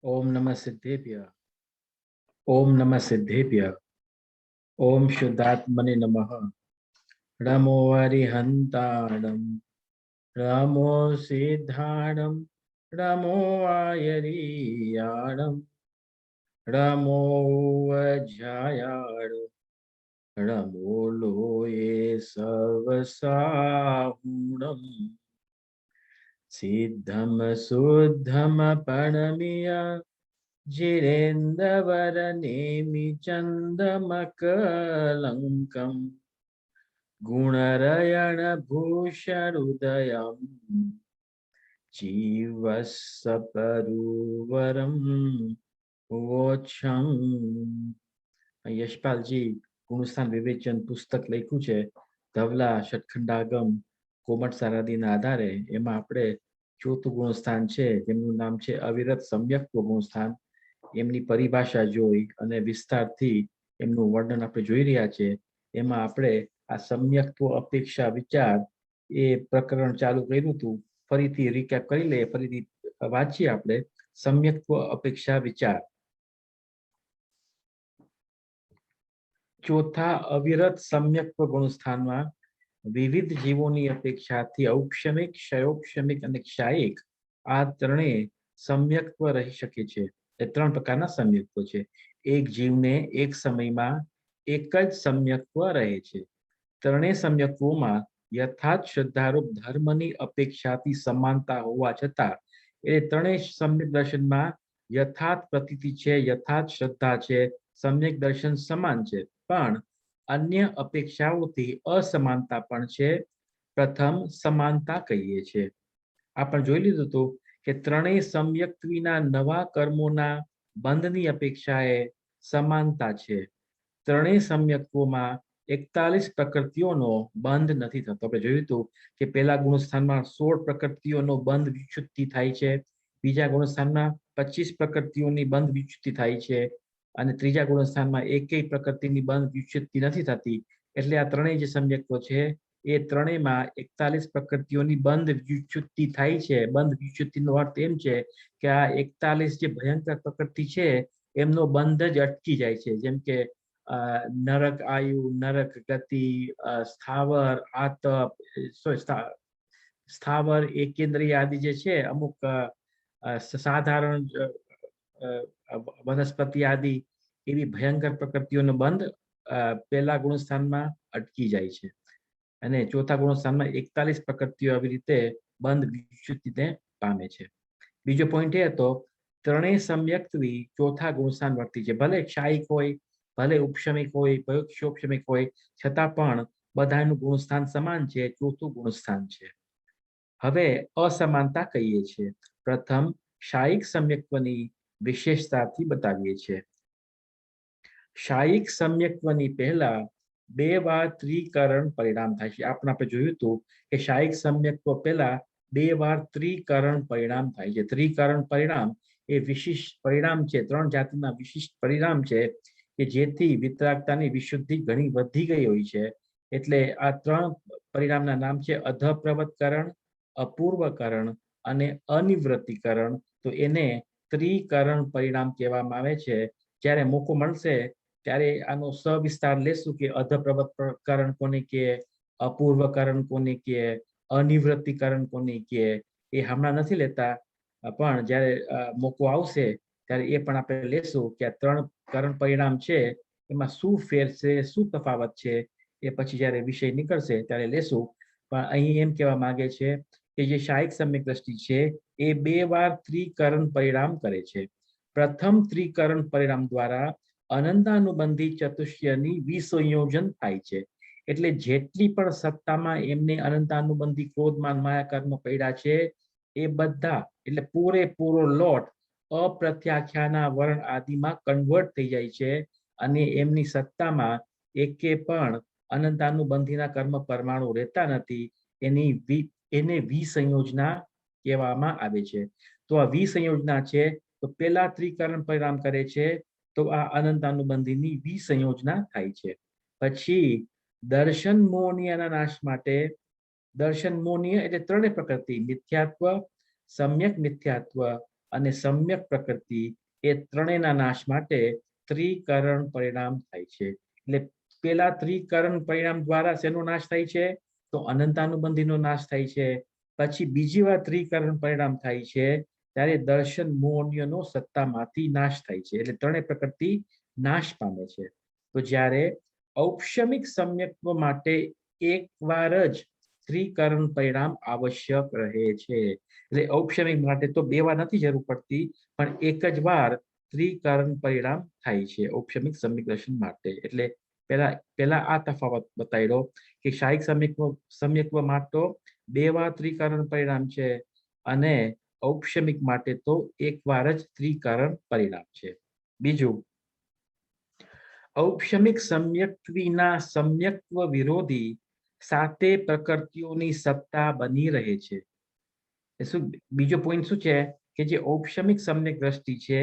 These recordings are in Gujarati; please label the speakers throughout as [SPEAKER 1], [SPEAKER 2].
[SPEAKER 1] ओम नमः सिद्धेभ्य। ओम नमः सिद्धेभ्य। ओम शुद्धात्मने नमः। नमो हरिहंताणं, नमो सिद्धाणं, नमो आयरीयाणं, नमो वज्रायाण, नमो लोये सर्वसाहुणम्। सिद्धम शुद्धम पणमिय जिरेन्द्रवरनेमि चन्दमकलङ्कम् गुणरयणभूषहृदयम् जीवसपरुवरम् वोच्छम्। યશપાલજી ગુણસ્થાન વિવેચન પુસ્તક લખ્યું છે ધવલા ષટખંડાગમ કોમટ સારાદીના આધારે. એમાં આપણે ચોથું ગુણસ્થાન છે જેમનું નામ છે અવિરત સમ્યક્ત્વ ગુણસ્થાન. એમની પરિભાષા જોઈ અને વિસ્તારથી એમનું વર્ણન આપણે જોઈ રહ્યા છે. એમાં આપણે આ સમ્યક્ત્વ અપેક્ષા વિચાર એ પ્રકરણ ચાલુ કર્યું હતું. ફરીથી રીકેપ કરી લઈએ, ફરીથી વાંચીએ આપણે. સમ્યક્ત્વ અપેક્ષા વિચાર. ચોથા અવિરત સમ્યક્ત્વ ગુણસ્થાનમાં વિવિધ જીવોની અપેક્ષાથી ઔક્ષમિક, ક્ષયોક્ષમિક અને ક્ષાયિક આ ત્રણેય સમ્યક્ત્વ રહી શકે છે. એ ત્રણ પ્રકારના સમ્યક્ત્વ છે. એક જીવને એક સમયમાં એક જ સમ્યક્ત્વ રહે છે. ત્રણેય સમ્યક્ત્વોમાં યથાર્થ શ્રદ્ધારૂપ ધર્મની અપેક્ષાથી સમાનતા હોવા છતાં એ ત્રણેય સમ્યક દર્શનમાં યથાર્થ પ્રતીતિ છે, યથાર્થ શ્રદ્ધા છે, સમ્યક દર્શન સમાન છે, પણ અન્ય અપેક્ષાઓથી અસમાનતા પણ છે. પ્રથમ સમાનતા કહીએ છીએ. આપણે જોઈ લીધું હતું કે ત્રણેય સમ્યક્ત્વીના નવા કર્મોના બંધની અપેક્ષાએ સમાનતા છે. ત્રણેય સમ્યક્ત્વોમાં 41 પ્રકૃતિઓનો બંધ નથી થતો. આપણે જોયું હતું કે પહેલા ગુણસ્થાનમાં 16 પ્રકૃતિઓનો બંધ વિચ્છુતિ થાય છે, બીજા ગુણસ્થાનમાં 25 પ્રકૃતિઓની બંધ વિચ્છુતિ થાય છે, અને ત્રીજા ગુણસ્થાનમાં એકેય પ્રકૃતિની બંધ વિચ્છુતિ નથી થતી. એટલે આ ત્રણેય જે સમ્યક્ત્વ છે એ ત્રણેયમાં 41 પ્રકૃતિઓની બંધ વિચ્છુતિ થાય છે. બંધ વિચ્છુતિનો અર્થ એમ છે કે આ 41 જે ભયંકર પ્રકૃતિ છે એમનો બંધ જ અટકી જાય છે. જેમ કે નરક આયુ, નરક ગતિ, સ્થાવર આતપ, સ્થાવર એકેન્દ્રિય આદિ જે છે, અમુક સાધારણ વનસ્પતિ આદિ એવી ભયંકર પ્રકૃતિઓનો બંધ પહેલા ગુણસ્થાનમાં અટકી જાય છે. અને ચોથા ગુણસ્થાનમાં 41 પ્રકૃતિઓ આવી રીતે બંધ વિચ્છુતિને પામે છે. બીજો પોઈન્ટ એ હતો ત્રણેય સમ્યક્ત્વી ચોથા ગુણસ્થાન વર્તી છે. ભલે ક્ષાયિક હોય, ભલે ઉપશમિક હોય, પરોક્ષોપશમિક હોય, છતાં પણ બધાનું ગુણસ્થાન સમાન છે, ચોથું ગુણસ્થાન છે. હવે અસમાનતા કહીએ છીએ. પ્રથમ ક્ષાયિક સમ્યક્ત્વની વિશેષતાથી બતાવીએ છીએ. ક્ષાયિક સમ્યક્ત્વની પહેલા 2 વાર ત્રિકરણ પરિણામ થાય છે. આપણે જોયું હતું કે ક્ષાયિક સમ્યક્ત્વ પહેલા 2 વાર ત્રિકરણ પરિણામ થાય છે. ત્રિકરણ પરિણામ એ વિશિષ્ટ પરિણામ છે, 3 જાતિના વિશિષ્ટ પરિણામ છે કે જેથી વિતરાગતાની વિશુદ્ધિ ઘણી વધી ગઈ હોય છે. એટલે આ 3 પરિણામના નામ છે અધપ્રવતકરણ, અપૂર્વકરણ અને અનિવૃત્તિકરણ. તો એને ત્રિકરણ પરિણામ કહેવામાં આવે છે. જ્યારે મોકો મળશે ત્યારે આનો સવિસ્તાર લેશું કે અધપ્રવતકરણ કોને કહે, અપૂર્વકરણ કોને કહે, અનિવૃત્તિકરણ કોને કહે. એ હમણાં નથી લેતા, પણ જ્યારે મોકો આવશે ત્યારે એ પણ આપણે લેશું કે આ 3 કરણ પરિણામ છે એમાં શું ફેર છે, શું તફાવત છે, એ પછી જ્યારે વિષય નીકળશે ત્યારે લેશું. પણ અહીં એમ કહેવા માંગે છે કે જે ક્ષાયિક સમ્યક દ્રષ્ટિ છે એ 2 વાર ત્રિકરણ પરિણામ કરે છે. પ્રથમ ત્રિકરણ પરિણામ દ્વારા અનંતાનુબંધી ચતુષ્યની વિસંયોજન થાય છે. એટલે જેટલી પણ સત્તામાં એમને અનંતાનુબંધી ક્રોધમાન માયા કર્મ પડ્યા છે એ બધા, એટલે પૂરેપૂરો લોટ અપ્રત્યાખ્યાના વર્ણ આદિમાં કન્વર્ટ થઈ જાય છે અને એમની સત્તામાં એકે પણ અનંતાનુબંધીના કર્મ પરમાણુ રહેતા નથી. એને વિસંયોજના કહેવામાં આવે છે. તો આ વિસંયોજના છે. તો પહેલા ત્રિકરણ પરિણામ કરે છે તો આ અનંતાનુબંધીની વિસંયોજના થાય છે. પછી દર્શન મોહનીયના નાશ માટે, દર્શન મોહનીય એટલે ત્રણેય પ્રકૃતિ, મિથ્યાત્વ, સમ્યક મિથ્યાત્વ અને સમ્યક પ્રકૃતિ એ ત્રણેયના નાશ માટે ત્રિકરણ પરિણામ થાય છે. એટલે પેલા ત્રિકરણ પરિણામ દ્વારા શેનો નાશ થાય છે? તો અનંતાનુબંધીનો નાશ થાય છે. પછી બીજી વાર ત્રિકરણ પરિણામ થાય છે ત્યારે દર્શન મોહનીયનો સત્તામાંથી નાશ થાય છે. એટલે ત્રણેય પ્રકૃતિ નાશ પામે છે. તો જ્યારે ઔપશમિક સમ્યક્ત્વ માટે એકવાર જ ત્રિકરણ પરિણામ આવશ્યક રહે છે. એટલે ઔપશમિક માટે તો બે વાર નથી જરૂર પડતી, પણ એક જ વાર ત્રિકરણ પરિણામ થાય છે ઔપશમિક સમ્યક દર્શન માટે. એટલે પેલા આ તફાવત બતાવ્યો કે શાયિક સમ્યક્ત્વ માટે તો બે વાર ત્રિકરણ પરિણામ છે અને ઔપશમિક માટે તો એક વાર જ ત્રિકરણ પરિણામ છે. બીજું, ઔપશમિક સમ્યક્ત્વીના સમ્યક્ત્વ વિરોધી સાતે પ્રકૃતિઓની સત્તા બની રહે છે. બીજો પોઈન્ટ શું છે કે જે ઔપશમિક સમ્યક દ્રષ્ટિ છે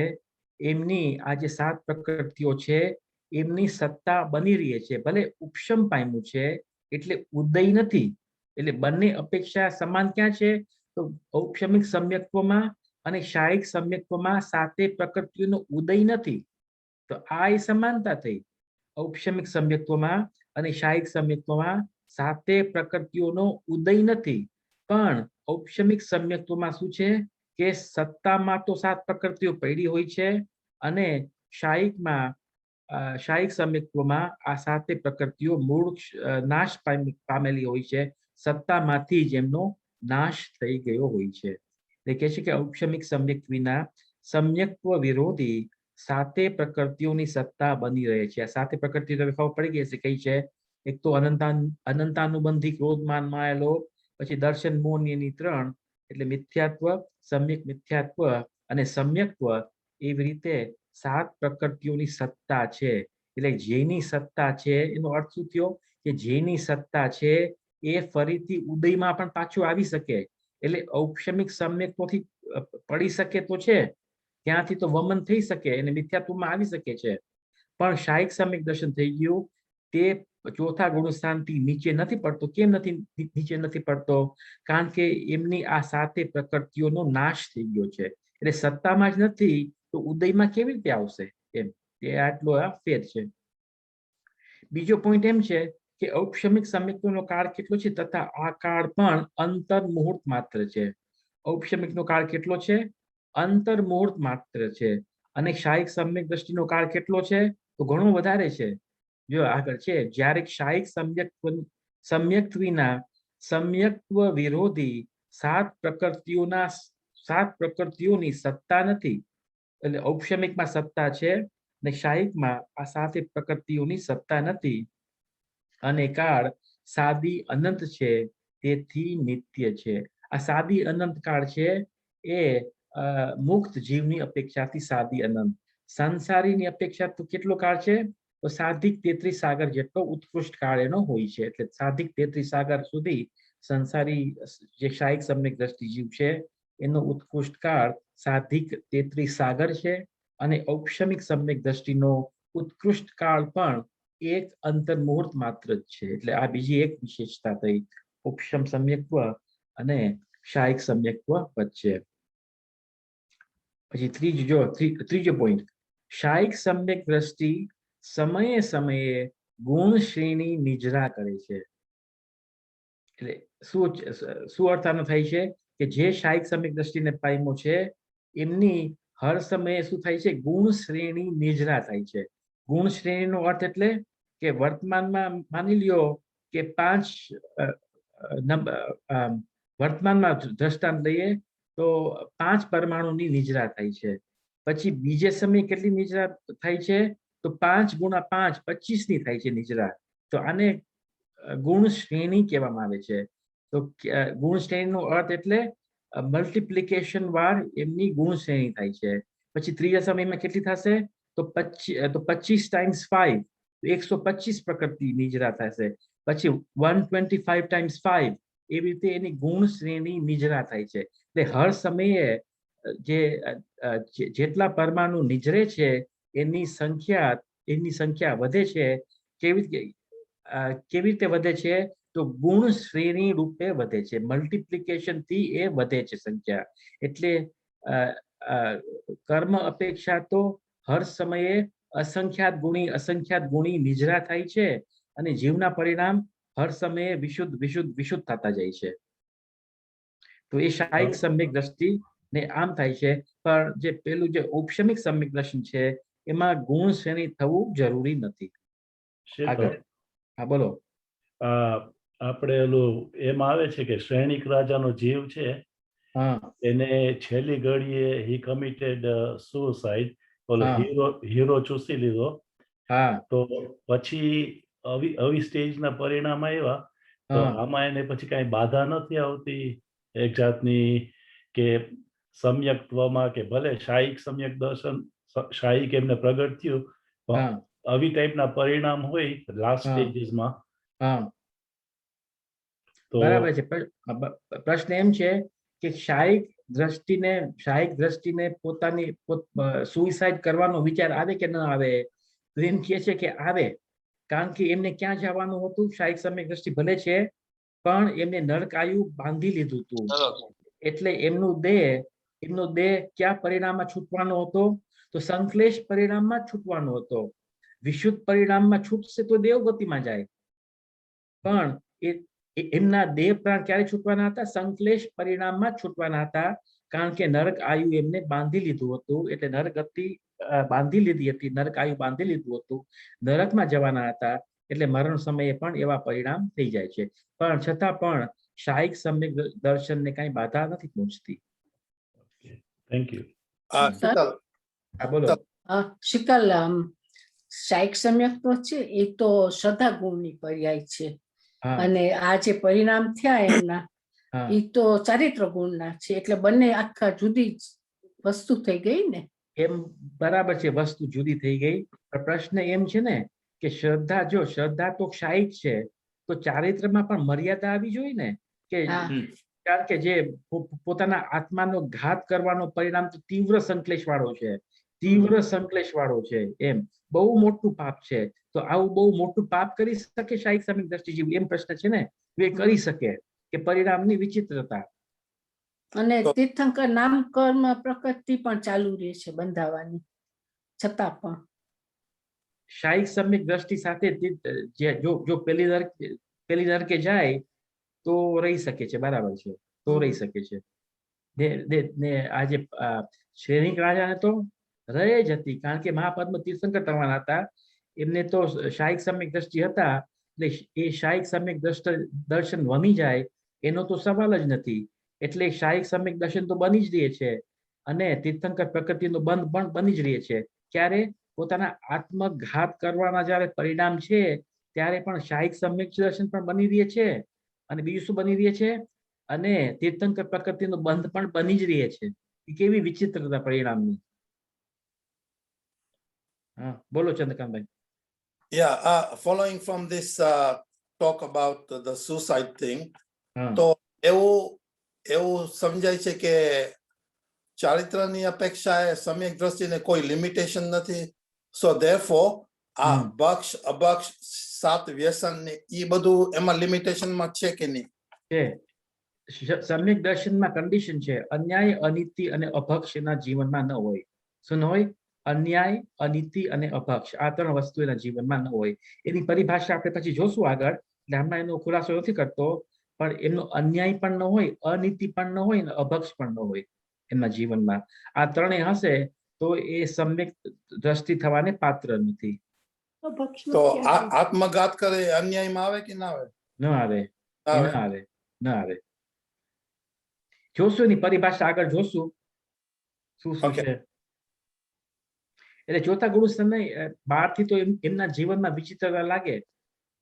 [SPEAKER 1] એમની આ જે સાત પ્રકૃતિઓ છે એમની સત્તા બની રહી છે. ભલે ઉપશમ પામ્યું છે એટલે ઉદય નથી. એટલે બંને અપેક્ષા સમાન ક્યાં છે? તો ઔપશમિક સમ્યક્ત્વમાં અને શાયિક સમ્યક્ત્વમાં સાતે પ્રકૃતિઓનો ઉદય નથી. તો આ એ સમાનતા થઈ. ઔપશમિક સમ્યક્ત્વમાં અને શાયિક સમ્યક્ત્વમાં સાતે પ્રકૃતિઓનો ઉદય નથી, પણ ઔપશમિક સમ્યક્ત્વમાં શું છે કે સત્તામાં તો સાત પ્રકૃતિઓ પડી હોય છે અને શાયિક સમ્યક્ત્વમાં આ સાતે પ્રકૃતિઓ મૂળ નાશ પામેલી હોય છે. સત્તામાંથી જ એમનો નાશ થઈ ગયો હોય છે. એટલે કહે છે કે ઔપશમિક સમ્યક્ત્વીના સમ્યક્ત્વ વિરોધી સાતે પ્રકૃતિઓની સત્તા બની રહે છે. આ સાતે પ્રકૃતિ ખબર પડી ગઈ છે કઈ છે? એક તો અનંતાનુબંધી ક્રોધમાન માયેલો, પછી દર્શન મોહનીયની ત્રણ એટલે મિથ્યાત્વ, સમ્યક મિથ્યાત્વ અને સમ્યક્ત્વ. એવી રીતે સાત પ્રકૃતિઓની સત્તા છે. એટલે જેની સત્તા છે એનો અર્થ શું થયો કે જેની સત્તા છે એ ફરીથી ઉદયમાં પણ પાછું આવી શકે. એટલે ઔપશમિક સમ્યક્ત્વથી પડી શકે તો છે, ત્યાંથી તો વમન થઈ શકે અને મિથ્યાત્વમાં આવી શકે છે. પણ શાયિક સમ્યક દર્શન થઈ ગયું તે ચોથા ગુણસ્થાનથી નીચે નથી પડતો. કેમ નીચે નથી પડતો? કારણ કે એમની આ સાતે પ્રકૃતિઓનો નાશ થઈ ગયો છે. એટલે સત્તામાં જ નથી તો ઉદયમાં કેવી રીતે આવશે? એમ એ આટલો આ ફેર છે. બીજો પોઈન્ટ એમ છે કે ઔપશમિક સમ્યક્ત્વનો કાળ કેટલો છે તથા આ કાળ પણ અંતર મુહૂર્ત માત્ર છે. ઔપશમિકનો કાળ કેટલો છે? અંતર મુહૂર્ત માત્ર છે. અને શાયિક સમ્યક દ્રષ્ટિનો કાળ કેટલો છે? તો ઘણો વધારે છે. જો આગળ છે, જ્યારે શાયિક સમ્યક્ત્વીના સમ્યક્ત્વ વિરોધી સાત પ્રકૃતિઓની સત્તા નથી. એટલે ઔપશમિકમાં સત્તા છે અને શાયિકમાં આ સાતે પ્રકૃતિઓની સત્તા નથી. અને કાળ સાદી અનંત છે, તેથી નિત્ય છે. આ સાદી અનંત કાળ છે એ મુક્ત જીવની અપેક્ષાથી સાદી અનંત. સંસારીની અપેક્ષા તો કેટલો કાળ છે? તો સાધિક 33 સાગર જેટલો ઉત્કૃષ્ટ કાળ એનો હોય છે. એટલે સાધિક 33 સાગર સુધી સંસારી જે શાયિક સમ્યક દ્રષ્ટિ જીવ છે એનો ઉત્કૃષ્ટ કાળ સાધિક 33 સાગર છે. અને ઔપશમિક સમ્યક દ્રષ્ટિનો ઉત્કૃષ્ટ કાળ પણ એક અંતર મુહૂર્ત માત્ર જ છે. એટલે આ બીજી એક વિશેષતા થઈ ઉપશમ સમ્યક્ત્વ અને શાયિક સમ્યક્ત્વ વચ્ચે. પછી ત્રીજો પોઈન્ટ, શાયિક સમ્યક દ્રષ્ટિ સમયે સમયે ગુણ શ્રેણી નિજરા કરે છે. એટલે શું અર્થ આનો થાય છે કે જે શાયિક સમ્યક દ્રષ્ટિને પામ્યો છે એમની હર સમયે શું થાય છે? ગુણ શ્રેણી નિજરા થાય છે. ગુણ શ્રેણીનો અર્થ એટલે કે વર્તમાનમાં માની લ્યો કે વર્તમાનમાં દ્રષ્ટાંત લઈએ તો 5 પરમાણુની નિજરા થાય છે. પછી બીજે સમયે કેટલી નિજરા થાય છે? તો 5 ગુણ્યા 5 25 ની થાય છે નિજરા. તો આને ગુણ શ્રેણી કહેવામાં આવે છે. તો ગુણ શ્રેણીનો અર્થ એટલે મલ્ટિપ્લિકેશન વાર એમની ગુણ શ્રેણી થાય છે. પછી ત્રીજા સમયમાં કેટલી થશે? તો 25 ટાઈમ્સ 5 125 પ્રકૃતિ નિજરા થશે. પછી 125 ટાઈમ્સ 5 એવી રીતે એની ગુણ શ્રેણી નિજરા થાય છે. એટલે હર સમયે જેટલા પરમાણુ નિજરે છે એની સંખ્યા વધે છે. કેવી રીતે વધે છે? તો ગુણ શ્રેણી રૂપે વધે છે, મલ્ટિપ્લિકેશન થી એ વધે છે સંખ્યા. એટલે કર્મ અપેક્ષા તો હર સમયે અસંખ્યાત ગુણી નિજરા થાય છે અને જીવના પરિણામ હર સમયે વિશુદ્ધ થતા જાય છે. તો એ શાયિક સમ્યક દ્રષ્ટિ ને આમ થાય છે. પણ જે પેલું જે ઔપચારિક સમ્યક દ્રષ્ટિ છે એમાં ગુણ શ્રેણી થવું જરૂરી નથી. આગળ હા બોલો.
[SPEAKER 2] આપણે એલું એમ આવે છે કે સૈનિક રાજાનો જીવ છે એને છેલ્લી ઘડીએ હી કમિટેડ સુસાઇડ, ઓલો હીરો ચૂસી લીધો. તો પછી આવી સ્ટેજના પરિણામ આવ્યા તો આમાં એને પછી કઈ બાધા નથી આવતી એક જાતની કે સમ્યક્ત્વમાં, કે ભલે શાયિક સમ્યક દર્શન શાયિક એમને પ્રગટ થયું પણ આવી ટાઈપના પરિણામ હોય લાસ્ટ સ્ટેજીસમાં.
[SPEAKER 1] બરાબર છે. પ્રશ્ન એમ છે કે શાયિક દ્રષ્ટિને પોતાની સુસાઇડ કરવાનો વિચાર આવે કે ન આવે? તો એમ કહે છે કે આવે, કારણ કે એમને ક્યાં જવાનું હતું? શાયિક સમ્યક દ્રષ્ટિ ભલે છે પણ એમને નરકાયુ બાંધી લીધું હતું. એટલે એમનો દેહ ક્યાં પરિણામમાં છૂટવાનો હતો? તો સંશ્લેષ પરિણામમાં છૂટવાનો હતો. વિશુદ્ધ પરિણામમાં છૂટશે તો દેવગતિમાં જાય, પણ એમના દેહ પ્રાણ ક્યારે છૂટવાના હતા? સંશ્લેષ પરિણામમાં છૂટવાના હતા, કારણ કે નરક આયુ એમને બાંધી લીધું હતું. એટલે નરગતિ બાંધી લીધી હતી, નરક આયુ બાંધી લીધું હતું, નરકમાં જવાના હતા. એટલે મરણ સમયે પણ એવા પરિણામ થઈ જાય છે. પણ છતાં પણ શાયિક સમ્યક દર્શનને કઈ બાધા નથી પહોંચતી.
[SPEAKER 2] Thank you.
[SPEAKER 1] બોલો
[SPEAKER 3] શીતલ. શાયિક સમ્યક તો છે એ તો શ્રદ્ધા ગુણની પર્યાય છે, અને આ જે પરિણામ થયા એમના એ તો ચારિત્ર ગુણના છે. એટલે બંને આખા જુદી વસ્તુ થઈ ગઈ ને.
[SPEAKER 1] એમ બરાબર છે, વસ્તુ જુદી થઈ ગઈ. પણ પ્રશ્ન એમ છે ને કે શ્રદ્ધા તો શાયિક છે, તો ચારિત્રમાં પણ મર્યાદા આવી જોઈએ ને. કે કારણ કે જે પોતાના આત્માનો ઘાત કરવાનો પરિણામ તો તીવ્ર સંશ્લેષ વાળો છે, એમ બહુ મોટું પાપ છે. તો આવું બહુ મોટું પાપ કરી શકે શાયિક સમ્યક દ્રષ્ટિ જેવું? એમ પ્રશ્ન છે ને. એ કરી શકે કે પરિણામની વિચિત્રતા.
[SPEAKER 3] અને તીર્થંકર નામ કર્મ પ્રકૃતિ પણ ચાલુ રહે છે બંધાવાની, છતાં પણ
[SPEAKER 1] શાયિક સમ્યક દ્રષ્ટિ સાથે જો પેલી નરકે જાય તો રહી શકે છે. બરાબર છે, તો રહી શકે છે. આજે શ્રેણિક રાજાને તો રહે જ હતી, કારણ કે મહાપદ્મ તીર્થંકર થવાના હતા. એમને તો શાયિક સમ્યક દ્રષ્ટિ હતા. એટલે એ શાયિક સમ્યક દર્શન વમી જાય એનો તો સવાલ જ નથી. એટલે શાયિક સમ્યક દર્શન તો બની જ રહે છે, અને તીર્થંકર પ્રકૃતિનો બંધ પણ બની જ રહે છે. ક્યારે? પોતાના આત્મઘાત કરવાના જયારે પરિણામ છે ત્યારે પણ શાયિક સમ્યક દર્શન પણ બની રહે છે. અને બીજું શું બની રહે છે? અને તીર્થંકર પ્રકૃતિનો બંધ પણ બની જ રહે છે. એ કેવી વિચિત્રતા પરિણામની. બોલો Chandrakantbhai.
[SPEAKER 4] Following from this talk about the suicide thing, તો એવું સમજાય છે કે ચારિત્રની અપેક્ષાએ સમ્યક દ્રષ્ટિને કોઈ લિમિટેશન નથી. સો therefore આ ભક્ષ અભક્ષ સાત વ્યસન ને એ બધું એમાં લિમિટેશનમાં છે કે નહીં?
[SPEAKER 1] છે. સમ્યક દર્શનમાં કન્ડિશન છે, અન્યાય, અનીતિ અને અભક્ષ એના જીવનમાં ન હોય. શું ન હોય? અન્યાય, અનીતિ અને અભક્ષ, આ ત્રણ વસ્તુ એના જીવનમાં ન હોય. એની પરિભાષા આપણે પછી જોશું આગળ, એટલે હમણાં એનો ખુલાસો નથી કરતો. પણ એમનો અન્યાય પણ ન હોય, અનીતિ પણ ન હોય, ને અભક્ષ પણ ન હોય એમના જીવનમાં. આ ત્રણેય હશે તો એ સમ્યક દ્રષ્ટિ થવાને પાત્ર નથી.
[SPEAKER 4] તો આત્મઘાત કરે અન્યાયમાં આવે કે ના આવે?
[SPEAKER 1] ન આવે, ન આવે. જોશું એની પરિભાષા આગળ જોશું શું છે. એટલે ચોથા ગુરુ સમય બહારથી તો એમના જીવનમાં વિચિત્રતા લાગે,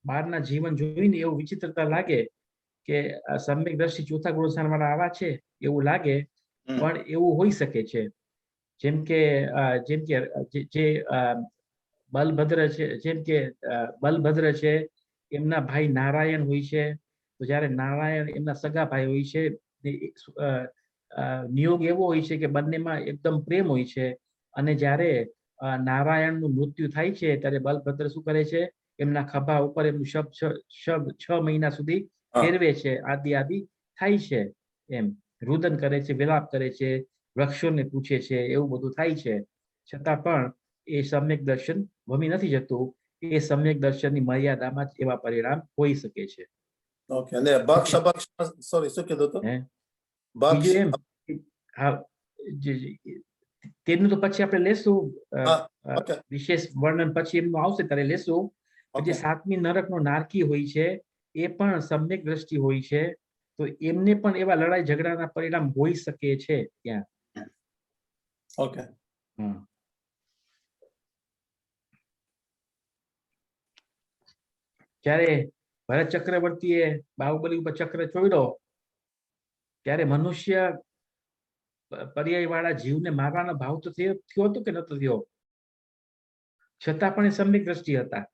[SPEAKER 1] બહારના જીવન જોઈને એવું વિચિત્રતા લાગે કે સમ્યક દ્રષ્ટિ ચોથા ગુરુ સ્થાન વાળા આવા છે એવું લાગે. પણ એવું હોઈ શકે છે. જેમ કે જે બલભદ્ર છે, એમના ભાઈ નારાયણ હોય છે. તો જયારે નારાયણ એમના સગા ભાઈ હોય છે, નિયોગ એવો હોય છે કે બંનેમાં એકદમ પ્રેમ હોય છે. અને જ્યારે નારાયણનું મૃત્યુ થાય છે ત્યારે બલભદ્ર શું કરે છે? એમના ખભા ઉપર એમનું શબ 6 મહિના સુધી
[SPEAKER 4] હા.
[SPEAKER 1] ફેરવે છે, આદિ થાય છે. એમ રુદન કરે છે, વિલાપ કરે છે, વૃક્ષોને પૂછે છે, એવું બધું થાય છે. છતાં પણ એ સમ્યક દર્શન ભમી નથી જતું. એ સમ્યક દર્શનની મર્યાદામાં જ એવા પરિણામ હોઈ શકે છે.
[SPEAKER 4] ઓકે. અને બક્ષ અબક્ષ, સોરી, શું કીધું હતું?
[SPEAKER 1] હે
[SPEAKER 4] બક્ષ,
[SPEAKER 1] બીજું એમ હા, તેનું તો પછી આપણે લેશું.
[SPEAKER 4] ઓકે.
[SPEAKER 1] વિશેષ વર્ણન પછી એમનું આવશે ત્યારે લેશું. જે 7મી નરકનો નારકી હોય છે એ પણ સમ્યક દ્રષ્ટિ હોય છે. તો એમને પણ એવા લડાઈ ઝઘડાના પરિણામ હોઈ શકે છે ત્યાં.
[SPEAKER 4] ઓકે.
[SPEAKER 1] જ્યારે ભરત ચક્રવર્તીએ બાહુબલી ઉપર ચક્ર છોડ્યો ત્યારે મનુષ્ય પર્યાય વાળા જીવને મારવાનો ભાવ તો થયો હતો કે નતો થયો? છતાં પણ એ સમ્યક દ્રષ્ટિ હતા.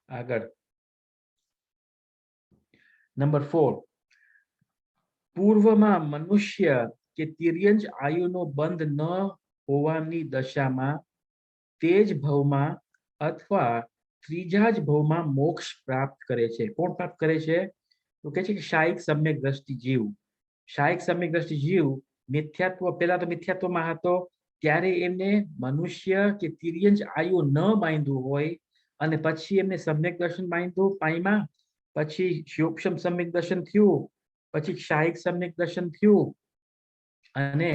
[SPEAKER 1] આગળ નંબર 4, પૂર્વમાં મનુષ્ય કે તિર્યંજ આયુનો બંધ ન હોવાની દશામાં તે જ ભવમાં અથવા ત્રીજા જ ભવમાં મોક્ષ પ્રાપ્ત કરે છે. કોણ પ્રાપ્ત કરે છે? તો કહે છે કે શાયિક સમ્યક દ્રષ્ટિ જીવ. શાયિક સમ્યક દ્રષ્ટિ જીવ મિથ્યાત્વ, પહેલા તો મિથ્યાત્વમાં હતો ત્યારે એમને મનુષ્ય કે તિર્યંજ આયુ ન બાંધ્યું હોય અને પછી એમને સમ્યક દર્શન બાંધ્યું પાઈમાં, પછી સૂક્ષ્મ સમ્યક દર્શન થયું, પછી શાયિક સમ્યક દર્શન થયું અને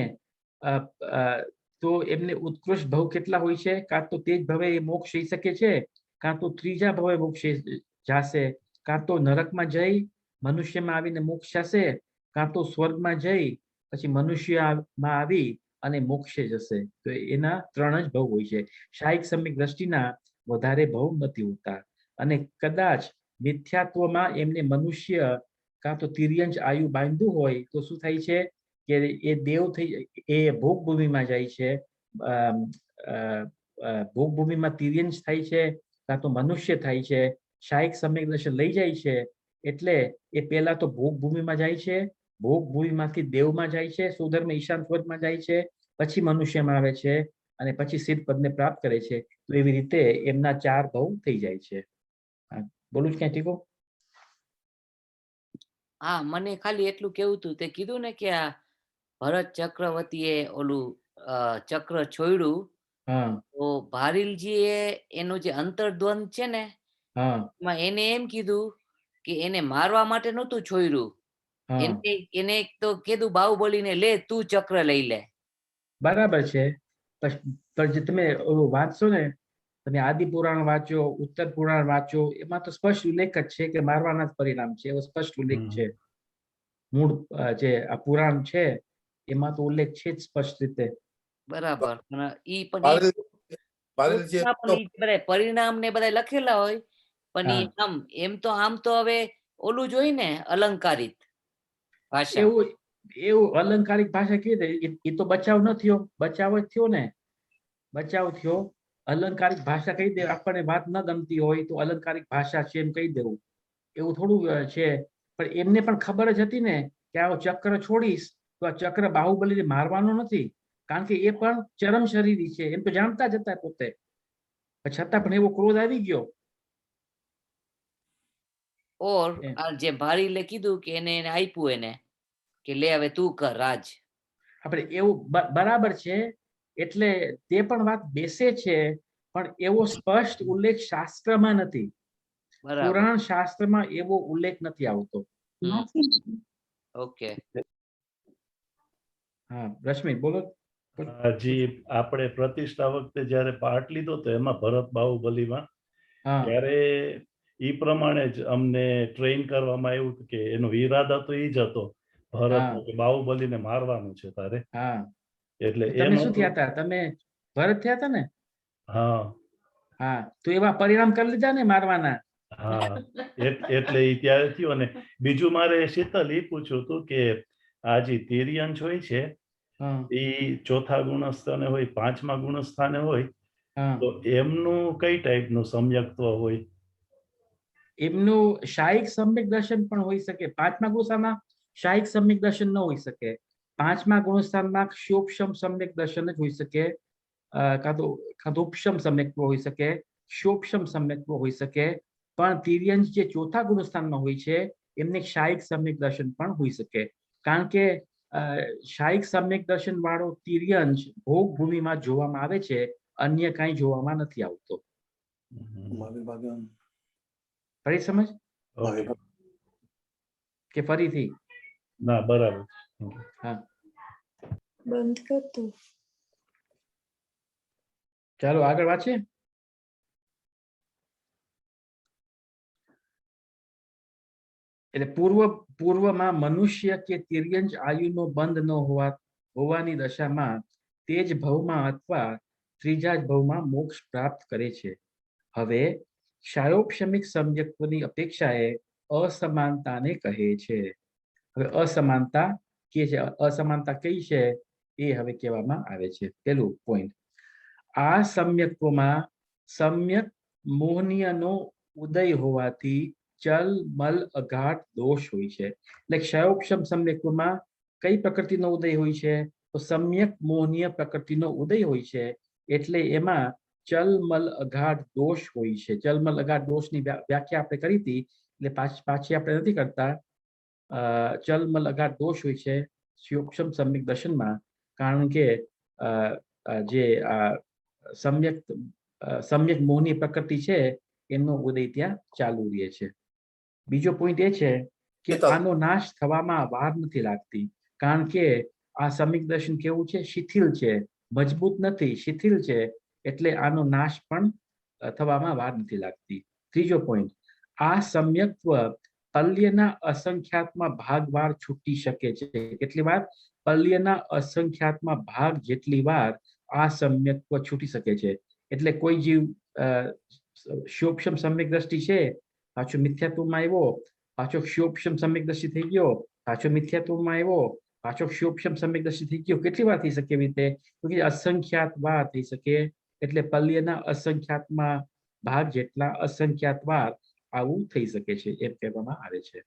[SPEAKER 1] તો એમને ઉત્કૃષ્ટ ભવ કેટલા હોય છે? કાં તો તે જ ભવે એ મોક્ષ થઈ શકે છે, કાં તો ત્રીજા ભવે મોક્ષ જશે, કાં તો નરકમાં જઈ મનુષ્યમાં આવીને મોક્ષ જશે, કાં તો સ્વર્ગમાં જઈ પછી મનુષ્યમાં આવી અને મોક્ષે જશે. તો એના 3 જ ભવ હોય છે. શાયિક સમ્યક દ્રષ્ટિના વધારે ભવ નથી હોતા. અને કદાચ મિથ્યાત્વમાં એમને મનુષ્ય કાં તો તિર્યંજ આયુ બાંધ્યું હોય તો શું થાય છે કે એ દેવ થઈ, એ ભોગભૂમિમાં જાય છે. ભોગભૂમિમાં તિર્યંજ થાય છે કાં તો મનુષ્ય થાય છે. શાયિક સમ્યક દર્શન લઈ જાય છે એટલે એ પહેલા તો ભોગભૂમિમાં જાય છે, ભોગભૂમિમાંથી દેવમાં જાય છે, સુધર્મ ઈશાન સ્વર્ગમાં જાય છે, પછી મનુષ્યમાં આવે છે અને પછી સિદ્ધ પદને પ્રાપ્ત કરે છે. તો એવી રીતે એમના 4 ભવ થઈ જાય છે. બોલું જ ક્યાં ઠીકો?
[SPEAKER 5] હા, મને ખાલી એટલું કેવું હતું, તે કીધું ને કે આ ભરત ચક્રવર્તીએ ઓલું ચક્ર છોડ્યું, તો ભારીલજીએ એનું જે અંતર્દ્વંદ છે ને એમાં એને એમ કીધું કે એને મારવા માટે નહોતું છોડ્યું, એને તો કીધું બાહુબલીને, લે તું ચક્ર લઈ લે.
[SPEAKER 1] બરાબર છે. પણ જે તમે વાંચશો ને, તમે આદિ પુરાણ વાંચો, ઉત્તર પુરાણ વાંચો, એમાં તો સ્પષ્ટ ઉલ્લેખ જ છે કે મારવાના જ પરિણામ છે. એવો સ્પષ્ટ ઉલ્લેખ છે. મૂળ જે આ પુરાણ છે એમાં તો ઉલ્લેખ છે જ સ્પષ્ટ રીતે.
[SPEAKER 5] બરાબર. ઈ પણ પરિણામ ને બધા લખેલા હોય, પણ એમ તો આમ તો હવે ઓલું જ હોય ને, અલંકારિત ભાષા.
[SPEAKER 1] એવું અલંકારિક ભાષા કીધે એ તો બચાવ ન થયો, બચાવ જ થયો ને. બચાવ થયો. અલંકારિક ભાષા કહી દે, આપણને વાત ન ગમતી હોય તો અલંકારિક ભાષા છે એમ કહી દેવું, એવું થોડું છે. પણ એમને પણ ખબર જ હતી ને કે આ ચક્ર છોડીશ તો આ ચક્ર બાહુબલીને મારવાનો નથી, કારણ કે એ પણ ચરમ શરીરી છે, એમ તો જાણતા જ હતા પોતે, છતાં પણ એવો ક્રોધ આવી ગયો.
[SPEAKER 5] ઓર જે ભારીલે કીધું કે એને આપ્યું, એને કે લે હવે તું કર રાજ.
[SPEAKER 1] આપણે એવું બરાબર છે, એટલે તે પણ વાત બેસે છે, પણ એવો સ્પષ્ટ ઉલ્લેખ શાસ્ત્રમાં નથી. પુરાણ શાસ્ત્રમાં એવો ઉલ્લેખ નથી આવતો.
[SPEAKER 5] ઓકે.
[SPEAKER 1] હા, રશ્મિ બોલો.
[SPEAKER 2] જી, આપણે પ્રતિષ્ઠા વખતે જયારે પાઠ લીધો તો એમાં ભરત બાહુબલીમાં, ત્યારે ઈ પ્રમાણે જ અમને ટ્રેન કરવામાં આવ્યું કે એનો ઈરાદા તો ઈ જ હતો ભરત કે બાહુબલીને મારવાનું છે તારે. એટલે
[SPEAKER 1] તમે શું થયા હતા? તમે ભરત થયા હતા ને? તો એવા પરિણામ કરી લીધા ને મારવાના.
[SPEAKER 2] એટલે ઈ ત્યારે થયું. અને બીજું મારે શીતલ ઈ પૂછ્યું હતું કે આ જે તિર્યંશ હોય છે એ 4થા ગુણસ્થાને હોય, 5મા ગુણસ્થાને હોય, તો એમનું કઈ ટાઈપનું સમ્યક્ત્વ હોય?
[SPEAKER 1] એમનું શાયિક સમ્યક દર્શન પણ હોઈ શકે. 5મા ગુણસ્થાનમાં શાયિક સમ્યક દર્શન ન હોઈ શકે. 5મા ગુણસ્થાનમાં સૂક્ષ્મ સમ્યક દર્શન જ હોઈ શકે, કાં તો ઉપશમ સમ્યક્ત્વ હોઈ શકે, શોપશમ સમ્યક્ત્વ હોઈ શકે, પણ તિર્યંશ જે ચોથા ગુણસ્થાનમાં હોય છે એમને શાયિક સમ્યક દર્શન પણ હોઈ શકે, કારણ કે શાયિક સમ્યક દર્શન વાળો તિર્યંશ ભોગ ભૂમિમાં જોવામાં આવે છે, અન્ય કાંઈ જોવામાં નથી આવતો. ફરી સમજ કે ફરીથી?
[SPEAKER 2] ના, બરાબર.
[SPEAKER 1] હા,
[SPEAKER 6] બંધ કરતું.
[SPEAKER 1] ચાલો આગળ વાંચીએ. એટલે પૂર્વમાં મનુષ્ય કે તિર્યંશ આયુનો બંધ ન હોવાની દશામાં તે જ ભવમાં અથવા ત્રીજા જ ભવમાં મોક્ષ પ્રાપ્ત કરે છે. હવે શાયોપશમિક સમ્યક્ત્વની અપેક્ષાએ અસમાનતાને કહે છે. હવે અસમાનતા કે છે, અસમાનતા કઈ છે એ હવે કહેવામાં આવે છે. પેલું પોઈન્ટ, આ સમ્યક્ત્વમાં સમ્યક મોહનીયનો ઉદય હોવાથી ચલ મલ અઘાટ દોષ હોય છે. એટલે ક્ષયોપશમ સમ્યક્ત્વમાં કઈ પ્રકૃતિનો ઉદય હોય છે? તો સમ્યક મોહનીય પ્રકૃતિનો ઉદય હોય છે, એટલે એમાં ચલ મલ અઘાટ દોષ હોય છે. ચલ મલ અઘાટ દોષની વ્યાખ્યા આપણે કરી હતી, એટલે પાછી આપણે નથી કરતા. ચલ મલ અઘાટ દોષ હોય છે ક્ષયોપશમ સમ્યક દર્શનમાં, કારણ કે જે સમ્યક મોહની પ્રકૃતિ છે એમનો ઉદય ત્યાં ચાલુ રહે છે. બીજો પોઈન્ટ એ છે કે આનો નાશ થવામાં વાર નથી લાગતી, કારણ કે આ સમ્યક દર્શન કેવું છે? શિથિલ છે, મજબૂત નથી, શિથિલ છે, એટલે આનો નાશ પણ થવામાં વાર નથી લાગતી. ત્રીજો પોઈન્ટ, આ સમ્યક્ત્વ પલ્યના અસંખ્યાતમાં ભાગવાર છૂટી શકે છે. કેટલી વાર? પલ્યના અસંખ્યાતમાં ભાગ જેટલી વાર આ સમ્યક્ત્વ છૂટી શકે છે. એટલે કોઈ જીવ ક્ષયોપશમ સમ્યક દ્રષ્ટિ છે, પાછો મિથ્યાત્વમાં આવ્યો, પાછો ક્ષયોપશમ સમ્યક દ્રષ્ટિ થઈ ગયો, પાછો મિથ્યાત્વમાં આવ્યો, પાછો ક્ષયોપશમ સમ્યક દ્રષ્ટિ થઈ ગયો. કેટલી વાર થઈ શકે એવી રીતે? અસંખ્યાત વાર થઈ શકે. એટલે પલ્યના અસંખ્યાતમાં ભાગ જેટલા અસંખ્યાત વાર આવું થઈ શકે છે એમ કહેવામાં આવે છે.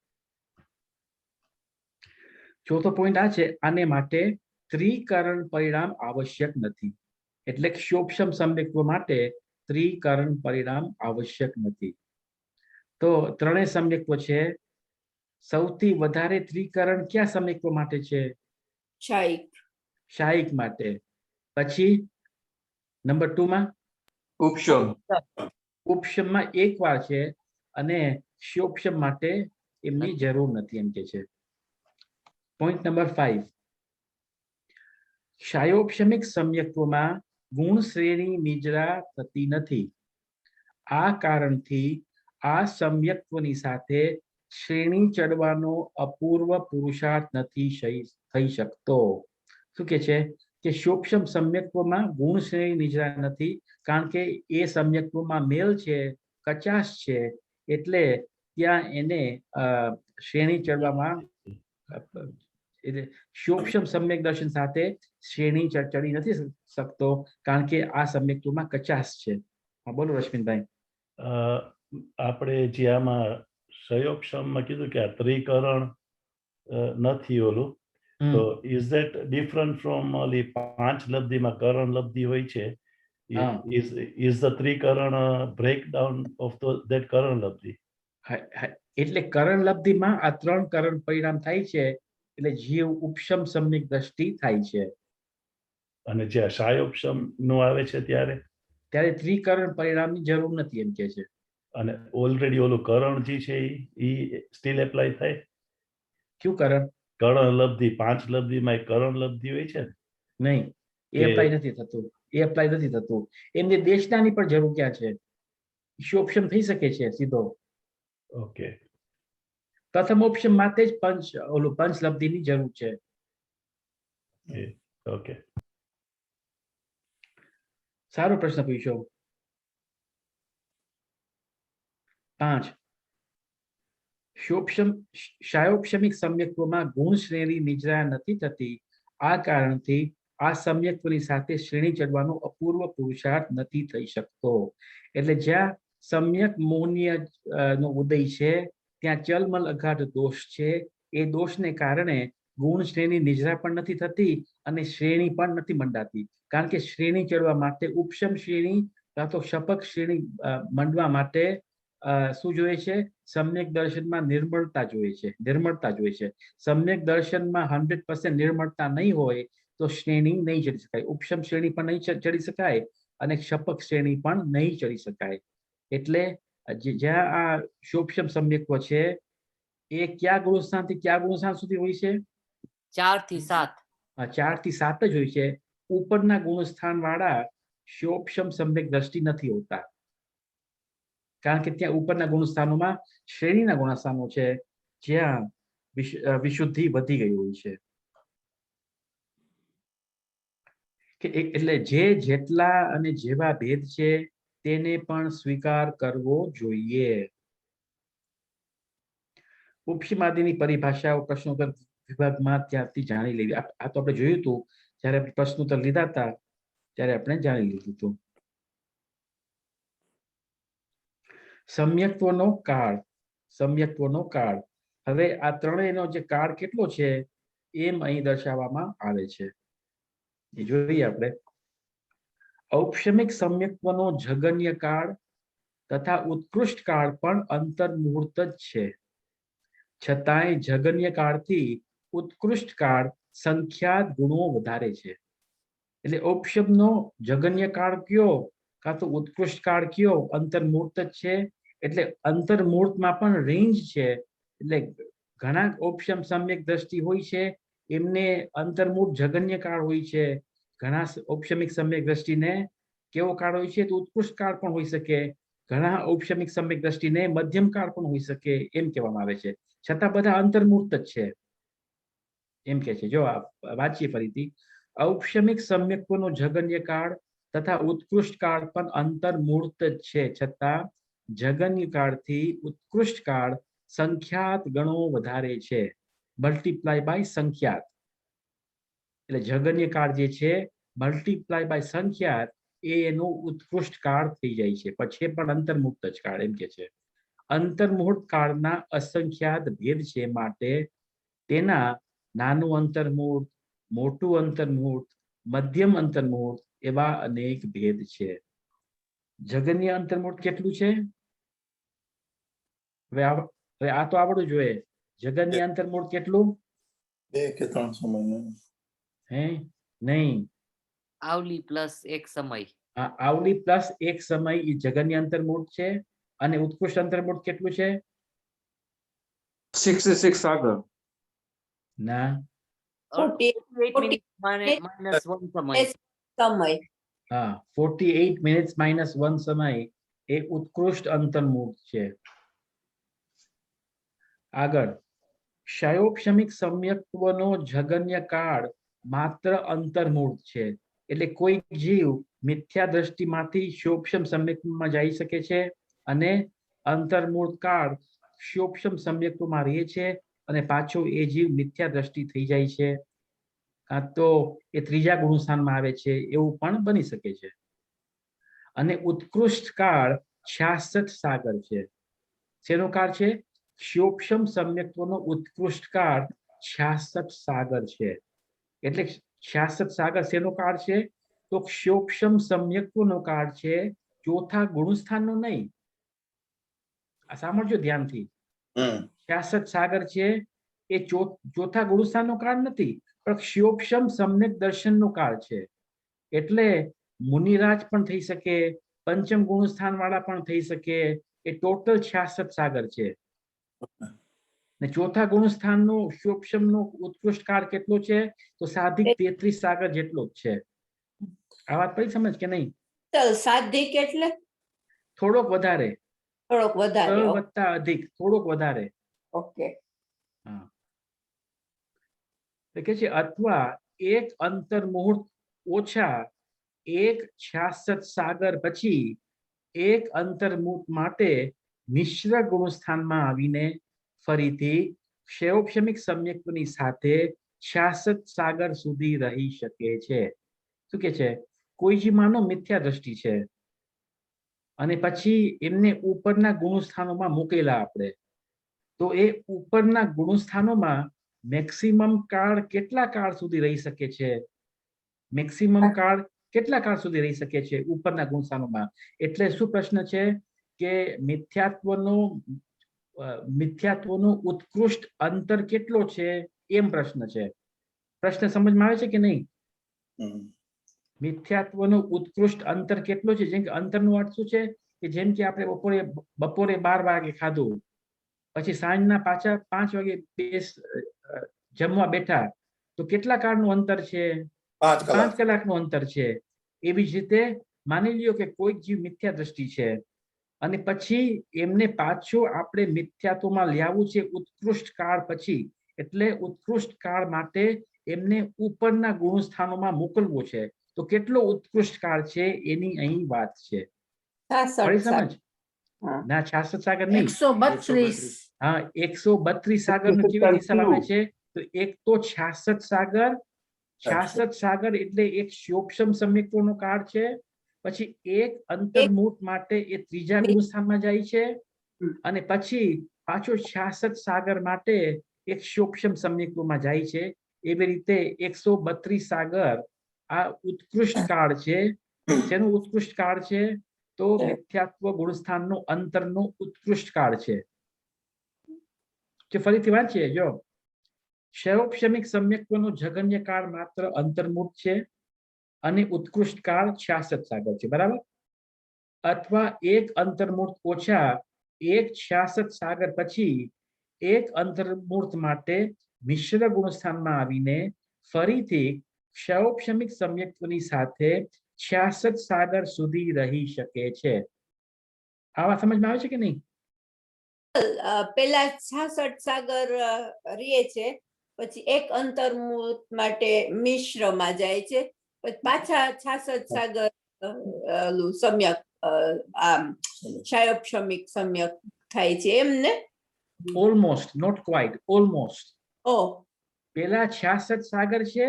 [SPEAKER 1] ચોથો પોઈન્ટ આ છે, આને માટે ત્રિકરણ પરિણામ આવશ્યક નથી. એટલે ક્ષયોપશમ સમ્યક્ત્વ માટે ત્રિકરણ પરિણામ આવશ્યક નથી. તો ત્રણેય સમ્યક્ત્વ છે, સૌથી વધારે ત્રિકરણ કયા સમ્યક્ત્વ માટે છે?
[SPEAKER 6] શાયિક.
[SPEAKER 1] શાયિક માટે. પછી નંબર 2 માં
[SPEAKER 7] ઉપશમ.
[SPEAKER 1] ઉપશમમાં એક વાર છે, અને ક્ષયોપશમ માટે એમની જરૂર નથી એમ કે છે. પોઈન્ટ નંબર 5, શાયોપશમિક સમ્યક્ત્વમાં ગુણ શ્રેણી નિજરા થતી નથી. આ કારણથી આ સમ્યક્ત્વની સાથે શ્રેણી ચડવાનો અપૂર્વ પુરુષાર્થ નથી થઈ શકતો. શું કે છે કે ક્ષયોપશમ સમ્યક્ત્વમાં ગુણ શ્રેણી નિજરા નથી, કારણ કે એ સમ્યક્ત્વમાં મેલ છે, કચાશ છે, એટલે ત્યાં એને શ્રેણી ચડવામાં ક્ષયોપશમ સમ્યક દર્શન સાથે શ્રેણી ચડી નથી શકતો, કારણ કે આ સમ્યક્ત્વમાં કચાશ છે. હા, બોલો રશ્મિનભાઈ.
[SPEAKER 2] આપણે જે આમાં ક્ષયોપશમમાં કીધું કે આ ત્રિકરણ નથી ઓલું, તો ઇઝ ધેટ ડિફરન્ટ ફ્રોમ ઓલી 5 લબ્ધિમાં કરણ લબ્ધિ હોય છે? ઇઝ ધ ત્રિકરણ બ્રેકડાઉન ઓફ ધેટ કરણ લબ્ધિ?
[SPEAKER 1] એટલે કરણ લબ્ધિમાં આ 3 કરણ પરિણામ થાય છે, એટલે જીવ ઉપશમ સમ્યક દ્રષ્ટિ થાય છે.
[SPEAKER 2] અને જે શાયોપશમ નું આવે છે ત્યારે
[SPEAKER 1] ત્રિકરણ પરિણામની જરૂર નથી એમ કે છે.
[SPEAKER 2] અને ઓલરેડી ઓલું કરણ જે છે એ સ્ટીલ એપ્લાય થાય?
[SPEAKER 1] કયું કરણ?
[SPEAKER 2] કરણ લબ્ધિ 5 લબ્ધિમાં એક કરણ લબ્ધિ હોય છે.
[SPEAKER 1] નહીં, એ એપ્લાય નથી થતું. એમને દેશનાની પણ જરૂર ક્યાં છે? ક્ષયોપશમ થઈ શકે છે સીધો.
[SPEAKER 2] ઓકે.
[SPEAKER 1] પ્રથમ ઓપ્શન માટે જ પંચ લબ્ધિની જરૂર છે.
[SPEAKER 2] ઓકે,
[SPEAKER 1] સારો પ્રશ્ન પૂછ્યો. 5, શાયોપશમિક સમ્યક્ત્વમાં ગુણ શ્રેણી નિજરા નથી થતી. આ કારણથી આ સમ્યક્ત્વની સાથે શ્રેણી ચડવાનો અપૂર્વ પુરુષાર્થ નથી થઈ શકતો. એટલે જ્યાં સમ્યક મોહનીય નો ઉદય છે, ત્યાં ચલમલ અઘાટ દોષ છે. એ દોષને કારણે ગુણ શ્રેણી નિજરા પણ નથી થતી અને શ્રેણી પણ નથી મંડાતી, કારણ કે શ્રેણી ચડવા માટે ઉપશમ શ્રેણી કાં તો શપક શ્રેણી મંડવા માટે શું જોઈએ છે? સમ્યક દર્શનમાં નિર્મળતા જોઈએ છે, નિર્મળતા જોઈએ છે. સમ્યક દર્શનમાં 100% નિર્મળતા નહીં હોય તો શ્રેણી નહીં ચડી શકાય, ઉપશમ શ્રેણી પણ નહીં ચડી શકાય અને શપક શ્રેણી પણ નહીં ચડી શકાય. એટલે જ્યાં આ શોપશમ સમ્યક્વ છે એ કયા ગુણસ્થાનથી કયા ગુણસ્થાન સુધી હોય છે?
[SPEAKER 5] 4 થી 7.
[SPEAKER 1] 4 થી 7 જ હોય છે. ઉપરના ગુણસ્થાન વાળા શોપશમ સમ્યક દ્રષ્ટિ નથી હોતા, કારણ કે ત્યાં ઉપરના ગુણસ્થાનોમાં શ્રેણીના ગુણસ્થાનો છે જ્યાં વિશુદ્ધિ વધી ગઈ હોય છે. એટલે જે જેટલા અને જેવા ભેદ છે તેને પણ સ્વીકાર કરવો જોઈએ. ઉપશમાદિની પરિભાષાઓ પ્રશ્નોત્તર વિભાગમાં ત્યાંથી જાણી લેવી. આ તો આપણે જોયું હતું જ્યારે પ્રશ્નોત્તર લીધા હતા ત્યારે આપણે જાણી લીધું હતું. સમ્યક્ત્વનો કાળ, સમ્યક્ત્વનો કાળ. હવે આ ત્રણેયનો જે કાળ કેટલો છે એમ અહીં દર્શાવવામાં આવે છે, એ જોઈએ આપણે. ઔપશમિક સમ્યક્ત્વનો જગન્ય કાળ તથા ઉત્કૃષ્ટ કાળ પણ અંતર્મુહૂર્ત જ છે, છતાંય જગન્ય કાળથી ઉત્કૃષ્ટ કાળ સંખ્યાત ગુણો વધારે છે. એટલે ઔપશમનો જગન્ય કાળ કયો કાં તો ઉત્કૃષ્ટ કાળ કયો અંતર્મુહૂર્ત જ છે. એટલે અંતર્મુહૂર્તમાં પણ રેન્જ છે. એટલે ઘણા ઔપશમ સમ્યક દ્રષ્ટિ હોય છે એમને અંતર્મુહૂર્ત જગન્ય કાળ હોય છે, ઘણા ઔપશમિક સમ્યક દ્રષ્ટિને કેવો કાળ હોય છે તો ઉત્કૃષ્ટ કાળ પણ હોઈ શકે, ઘણા ઔપશમિક સમ્યક દ્રષ્ટિને મધ્યમ કાળ પણ હોઈ શકે એમ કહેવામાં આવે છે. છતાં બધા અંતર્મુહૂર્ત જ છે એમ કે છે. જો વાંચીએ ફરીથી. ઔપશમિક સમ્યક્ત્વનો જગન્ય કાળ તથા ઉત્કૃષ્ટ કાળ પણ અંતર્મુહૂર્ત જ છે, છતાં જગન્ય કાળથી ઉત્કૃષ્ટ કાળ સંખ્યાત ગણો વધારે છે, મલ્ટીપ્લાય બાય સંખ્યાત. એટલે જગન્ય કાળ જે છે મલ્ટીપ્લાય બાય સંખ્યાત એનો ઉત્કૃષ્ટ કાળ થઈ જાય છે, પછી પણ અંતર્મુહૂર્ત જ કાળ એમ કે છે. અંતર્મુહૂર્ત કાળના અસંખ્યાત ભેદ છે, માટે તેના નાનું અંતર્મુહૂર્ત, મોટું અંતર્મુહૂર્ત, મધ્યમ અંતર્મુહૂર્ત એવા અનેક ભેદ છે. જગન્ય અંતર્મુહૂર્ત કેટલું છે? હવે આ તો આવડવું જોઈએ. જગન્ય અંતર્મુહૂર્ત કેટલું?
[SPEAKER 4] 2 કે 3 સમય.
[SPEAKER 1] હે નહીં,
[SPEAKER 5] આવલી પ્લસ 1 સમય.
[SPEAKER 1] આવલી પ્લસ 1 સમય એ જગન્ય અંતર્મુહૂર્ત છે. અને ઉત્કૃષ્ટ અંતર્મુહૂર્ત કેટલું છે?
[SPEAKER 7] 66 સાગર.
[SPEAKER 1] ના,
[SPEAKER 5] 48 મિનિટ માઇનસ 1 સમય.
[SPEAKER 6] સમય.
[SPEAKER 1] હા, 48 મિનિટ્સ માઇનસ 1 સમય એ ઉત્કૃષ્ટ અંતર્મુહૂર્ત છે. આગળ, ક્ષયોપશમિક સમ્યક્ત્વનો જગન્ય કાળ માત્ર અંતર્મુહૂર્ત છે. એટલે કોઈ જીવ મિથ્યા દ્રષ્ટિમાંથી ક્ષયોપશમ સમ્યક્ત્વમાં જઈ શકે છે અને અંતર્મુહૂર્ત કાળ ક્ષયોપશમ સમ્યક્ત્વમાં રહે છે અને પાછો એ જીવ મિથ્યા દ્રષ્ટિ થઈ જાય છે, કાં તો એ ત્રીજા ગુણસ્થાનમાં આવે છે, એવું પણ બની શકે છે. અને ઉત્કૃષ્ટ કાળ 66 સાગર છે. શેનો કાળ છે? ક્ષયોપશમ સમ્યક્ત્વનો ઉત્કૃષ્ટ કાળ 66 સાગર છે. એટલે 66 સાગર શેનો કાળ છે? તો ક્ષયોપશમ સમ્યક્ત્વનો કાળ છે, ચોથા ગુણસ્થાનનો નહીં. આ સાંભળજો ધ્યાનથી. 66 સાગર છે એ ચોથા ગુણસ્થાનનો કાળ નથી, પણ ક્ષયોપશમ સમ્યક દર્શનનો કાળ છે. એટલે મુનિરાજ પણ થઈ શકે, પંચમ ગુણસ્થાન વાળા પણ થઈ શકે. એ ટોટલ 66 સાગર છે. ને ચોથા ગુણસ્થાનનો ક્ષયોપશમનો ઉત્કૃષ્ટ કાળ કેટલો છે? તો સાધિક 33 સાગર જેટલો જ છે. આ વાત પડી સમજ કે નહીં?
[SPEAKER 6] સાધિક એટલે
[SPEAKER 1] થોડોક વધારે,
[SPEAKER 6] થોડોક વધારે.
[SPEAKER 1] વત્તા અધિક, થોડોક વધારે.
[SPEAKER 6] ઓકે.
[SPEAKER 1] હા, કે છે અથવા એક અંતર્મુહૂર્ત ઓછા એક 66 સાગર પછી એક અંતર્મુહૂર્ત માટે મિશ્ર ગુણસ્થાનમાં આવીને ફરીથી ક્ષયોપશમિક સમ્યક્ત્વની સાથે 66 સાગર સુધી રહી શકે છે. શું કે છે? કોઈ જી માનો મિથ્યા દ્રષ્ટિ છે અને પછી એમને ઉપરના ગુણસ્થાનોમાં મૂકેલા આપણે, તો એ ઉપરના ગુણસ્થાનોમાં મેક્સિમમ કાળ કેટલા કાળ સુધી રહી શકે છે? મેક્સિમમ કાળ કેટલા કાળ સુધી રહી શકે છે ઉપરના ગુણસ્થાનોમાં? એટલે શું પ્રશ્ન છે કે મિથ્યાત્વનો ઉત્કૃષ્ટ અંતર કેટલો છે એમ પ્રશ્ન છે. પ્રશ્ન સમજમાં આવે છે કે નહીં? મિથ્યાત્વનો ઉત્કૃષ્ટ અંતર કેટલો છે? જેમ કે અંતરનો અર્થ શું છે કે જેમ કે આપણે બપોરે 12 વાગે ખાધું, પછી સાંજના પાછા 5 વાગે જમવા બેઠા, તો કેટલા કાળનું અંતર છે? 5 કલાકનું અંતર છે. એવી જ રીતે માની લ્યો કે કોઈક જીવ મિથ્યા દ્રષ્ટિ છે અને પછી એમને પાછું આપણે મિથ્યાત્વમાં લાવવું છે ઉત્કૃષ્ટ કાળ પછી. એટલે ઉત્કૃષ્ટ કાળ માટે એમને ઉપરના ગુણસ્થાનોમાં મોકલવો છે. તો કેટલો ઉત્કૃષ્ટ કાળ છે એની અહીં વાત છે. સમજ ના 66 સાગર નહીં,
[SPEAKER 3] 132.
[SPEAKER 1] હા 132 સાગર નો કેવી હિસાબ આવે છે? તો એક તો 66 સાગર, 66 સાગર એટલે એક શ્યોપશમ સમ્યક્તોનો કાળ છે. પછી એક અંતર્મુહૂર્ત માટે એ ત્રીજા ગુણસ્થાનમાં જાય છે અને પછી પાછો 66 સાગર માટે એક શ્યોપશમ સમ્યક્તોમાં જાય છે. એવી રીતે 132 સાગર આ ઉત્કૃષ્ટ કાળ છે. જેનો ઉત્કૃષ્ટ કાળ છે તો મિથ્યાત્વ ગુણસ્થાનનો અંતરનો ઉત્કૃષ્ટ કાળ છે. ફરીથી વાંચીએ જો, ક્ષયોપશમિક સમ્યક્તોનો જગન્ય કાળ માત્ર અંતર્મુહૂર્ત છે અને ઉત્કૃષ્ટ કાળ 66 સાગર છે, બરાબર? અથવા એક અંતર્મુહૂર્ત ઓછા એક 66 સાગર પછી એક અંતર્મુહૂર્ત માટે મિશ્ર ગુણસ્થાનમાં આવીને ફરીથી ક્ષયોપશમિક સમ્યક્તોની સાથે 66 સાગર સુધી રહી શકે છે. આવા સમજમાં આવે છે કે નહીં?
[SPEAKER 6] પેલા 66 સાગર રહે છે, પછી એક અંતર્મુહૂર્ત માટે મિશ્રમાં જાય છે, પછી પાછા 66 સાગર સમ્યક આમ ક્ષયોપશમિક સમ્યક થાય છે, એમ ને?
[SPEAKER 1] Almost, not quite, almost.
[SPEAKER 6] ઓ
[SPEAKER 1] પેલા 66 સાગર છે,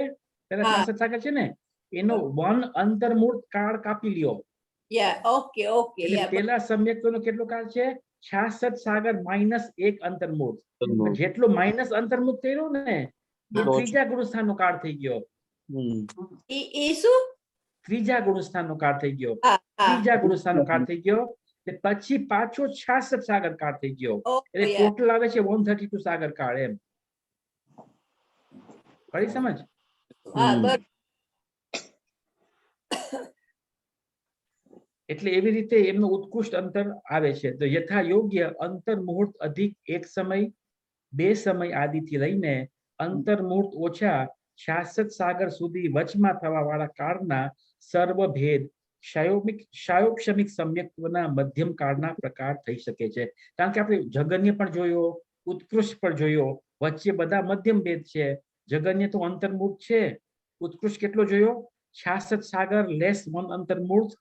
[SPEAKER 1] પેલા 66 સાગર છે ને, એનો 1 અંતર્મુહૂર્ત કાળ કાપી લ્યો.
[SPEAKER 6] Okay okay.
[SPEAKER 1] પેલા સમ્યક્તોનો કેટલો કાળ છે? 66 સાગર માઇનસ 1 અંતર્મુહૂર્ત. જેટલો માઇનસ અંતર્મુહૂર્ત કર્યો ને એ ત્રીજા ગુણસ્થાનનો કાળ થઈ ગયો.
[SPEAKER 6] એ શું?
[SPEAKER 1] ત્રીજા ગુણસ્થાનનો કાળ થઈ ગયો. ત્રીજા ગુણસ્થાનનો કાળ થઈ ગયો. પછી પાછો 66 સાગર કાળ થઈ ગયો. એટલે ટોટલ આવે છે 132 સાગર કાળ. એમ પડી સમજ? એટલે એવી રીતે એમનો ઉત્કૃષ્ટ અંતર આવે છે. તો યથા યોગ્ય અંતર્મુહૂર્ત અધિક એક સમય, 2 સમય આદિથી લઈને અંતર્મુહૂર્ત ઓછા 66 સાગર સુધી વચમાં થવા વાળા કાળના સર્વભેદ ક્ષયોપશમિક સમ્યક્તોના મધ્યમ કાળના પ્રકાર થઈ શકે છે. કારણ કે આપણે જગન્ય પણ જોયો, ઉત્કૃષ્ટ પણ જોયો, વચ્ચે બધા મધ્યમ ભેદ છે. જગન્ય તો અંતર્મુહૂર્ત છે, ઉત્કૃષ્ટ કેટલો જોયો? 66 સાગર લેસ 1 અંતર્મુહૂર્ત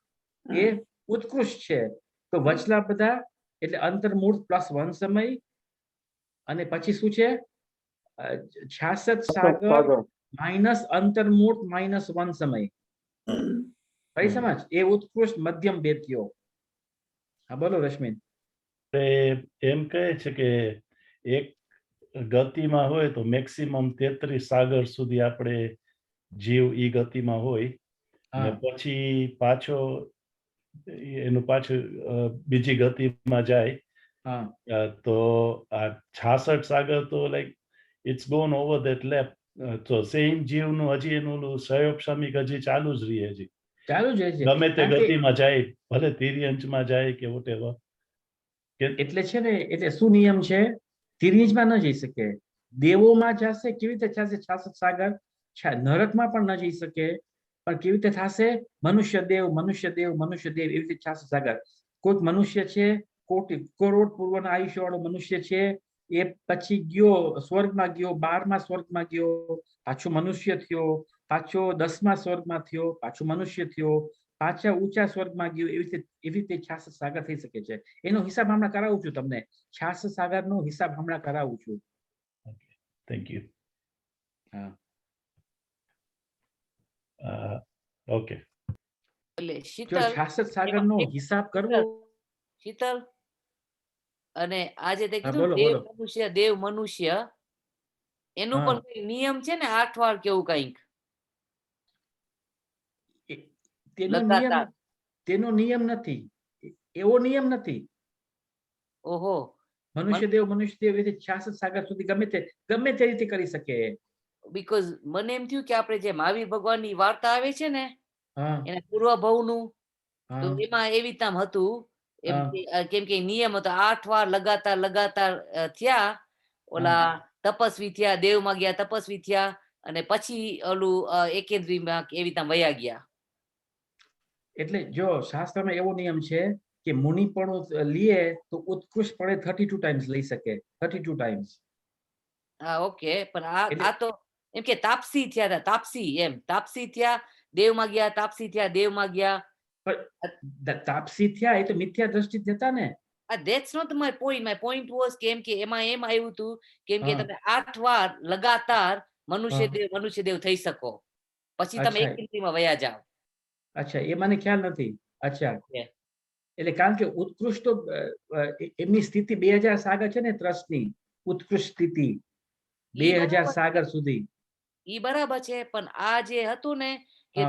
[SPEAKER 1] એ ઉત્કૃષ્ટ છે. તો વચલા બધા એટલે અંતર્મુહૂર્ત પ્લસ 1 સમય અને પછી શું છે? 66 સાગર માઇનસ અંતર્મુહૂર્ત માઇનસ 1 સમય. કઈ સમજ? એ ઉત્કૃષ્ટ મધ્યમ ભેદ થયો. હા બોલો રશ્મિન.
[SPEAKER 2] એમ કહે છે કે એક ગતિમાં હોય તો મેક્સિમમ 33 સાગર સુધી આપણે જીવ ઈ ગતિમાં હોય અને પછી પાછો એનું પાછું બીજી ગતિમાં જાય. તો આ 66 સાગર તો like it's gone over that lap. તો સેમ જીવનું હજી એનું ક્ષયોપશમિક હજી ચાલુ જ રહે. હજી
[SPEAKER 1] ચાલુ જ છે,
[SPEAKER 2] ગમે તે ગતિમાં જાય, ભલે તિર્યંશમાં જાય કે વોટેવર.
[SPEAKER 1] એટલે છે ને, એટલે શું નિયમ છે? તિર્યંશમાં ન જઈ શકે, દેવોમાં જશે. કેવી રીતે થશે 66 સાગર? નરકમાં પણ ન જઈ શકે, પણ કેવી રીતે થશે? મનુષ્ય દેવ એવી રીતે 66 સાગર. કોઈક મનુષ્ય છે, કરોડ પૂર્વના આયુષ્ય વાળો મનુષ્ય છે, એ પછી ગયો સ્વર્ગમાં ગયો, 12મા સ્વર્ગમાં ગયો, પાછો મનુષ્ય થયો, પાછો 10મા સ્વર્ગમાં થયો, પાછો મનુષ્ય થયો, પાછા ઊંચા સ્વર્ગમાં ગયો. એવી રીતે 66 સાગર થઈ શકે છે. એનો હિસાબ હમણાં કરાવું છું તમને. 66 સાગરનો હિસાબ હમણાં કરાવું છું.
[SPEAKER 2] Thank you.
[SPEAKER 1] હા
[SPEAKER 2] ઓકે.
[SPEAKER 5] એટલે
[SPEAKER 1] જો
[SPEAKER 5] શીતલ
[SPEAKER 1] 66 સાગરનો હિસાબ કરવો.
[SPEAKER 5] શીતલ અને આજે તે
[SPEAKER 1] હા,
[SPEAKER 5] કીધું
[SPEAKER 1] બોલો,
[SPEAKER 5] દેવ
[SPEAKER 1] બોલો.
[SPEAKER 5] મનુષ્ય એનું પણ કઈ નિયમ છે ને 8 વાર કેવું કઈક
[SPEAKER 1] તેનો નિયમ નથી, એવો નિયમ નથી.
[SPEAKER 5] ઓહો,
[SPEAKER 1] મનુષ્યદેવ રીતે 66 સાગર સુધી ગમે તે રીતે કરી શકે.
[SPEAKER 5] બીકોઝ મને એમ થયું કે આપણે જે મહાવીર ભગવાનની વાર્તા આવે છે ને એના પૂર્વભવનું, તો એમાં એવી રીતના હતું કેમ કે નિયમ હતો 8 વાર લગાતાર થયા, ઓલા તપસ્વી થયા, દેવમાં ગયા, તપસ્વી થયા, અને પછી ઓલું એકેન્દ્રીમાં એવી રીતના વયા ગયા.
[SPEAKER 1] એટલે જો શાસ્ત્રમાં એવો નિયમ છે કે મુનિ પણ લે તો ઉત્કૃષ્ટપણે 32 ટાઈમ્સ લઈ શકે, 32 ટાઈમ્સ.
[SPEAKER 5] હા, ઓકે, પણ આ તો એમ કે તાપસી થયા હતા, તાપસી થયા, દેવમાં ગયા, તાપસી થયા, દેવમાં ગયા.
[SPEAKER 1] તાપસી થયા એ તો મિથ્યા દ્રષ્ટિ જતા ને.
[SPEAKER 5] That's not my point. My point was કેમ કે એમાં એમ આવ્યું હતું કેમ કે તમે 8 વાર લગાતાર મનુષ્યદેવ થઈ શકો, પછી તમે એકેન્દ્રીમાં વયા જાઓ.
[SPEAKER 1] અચ્છા, એ મને ખ્યાલ નથી. અચ્છા, એટલે કારણ કે ઉત્કૃષ્ટ એમની સ્થિતિ 2000 સાગર છે ને, ત્રસ્તની ઉત્કૃષ્ટ સ્થિતિ 2000 સાગર સુધી.
[SPEAKER 5] ઈ બરાબર છે, પણ આ જે હતું ને કે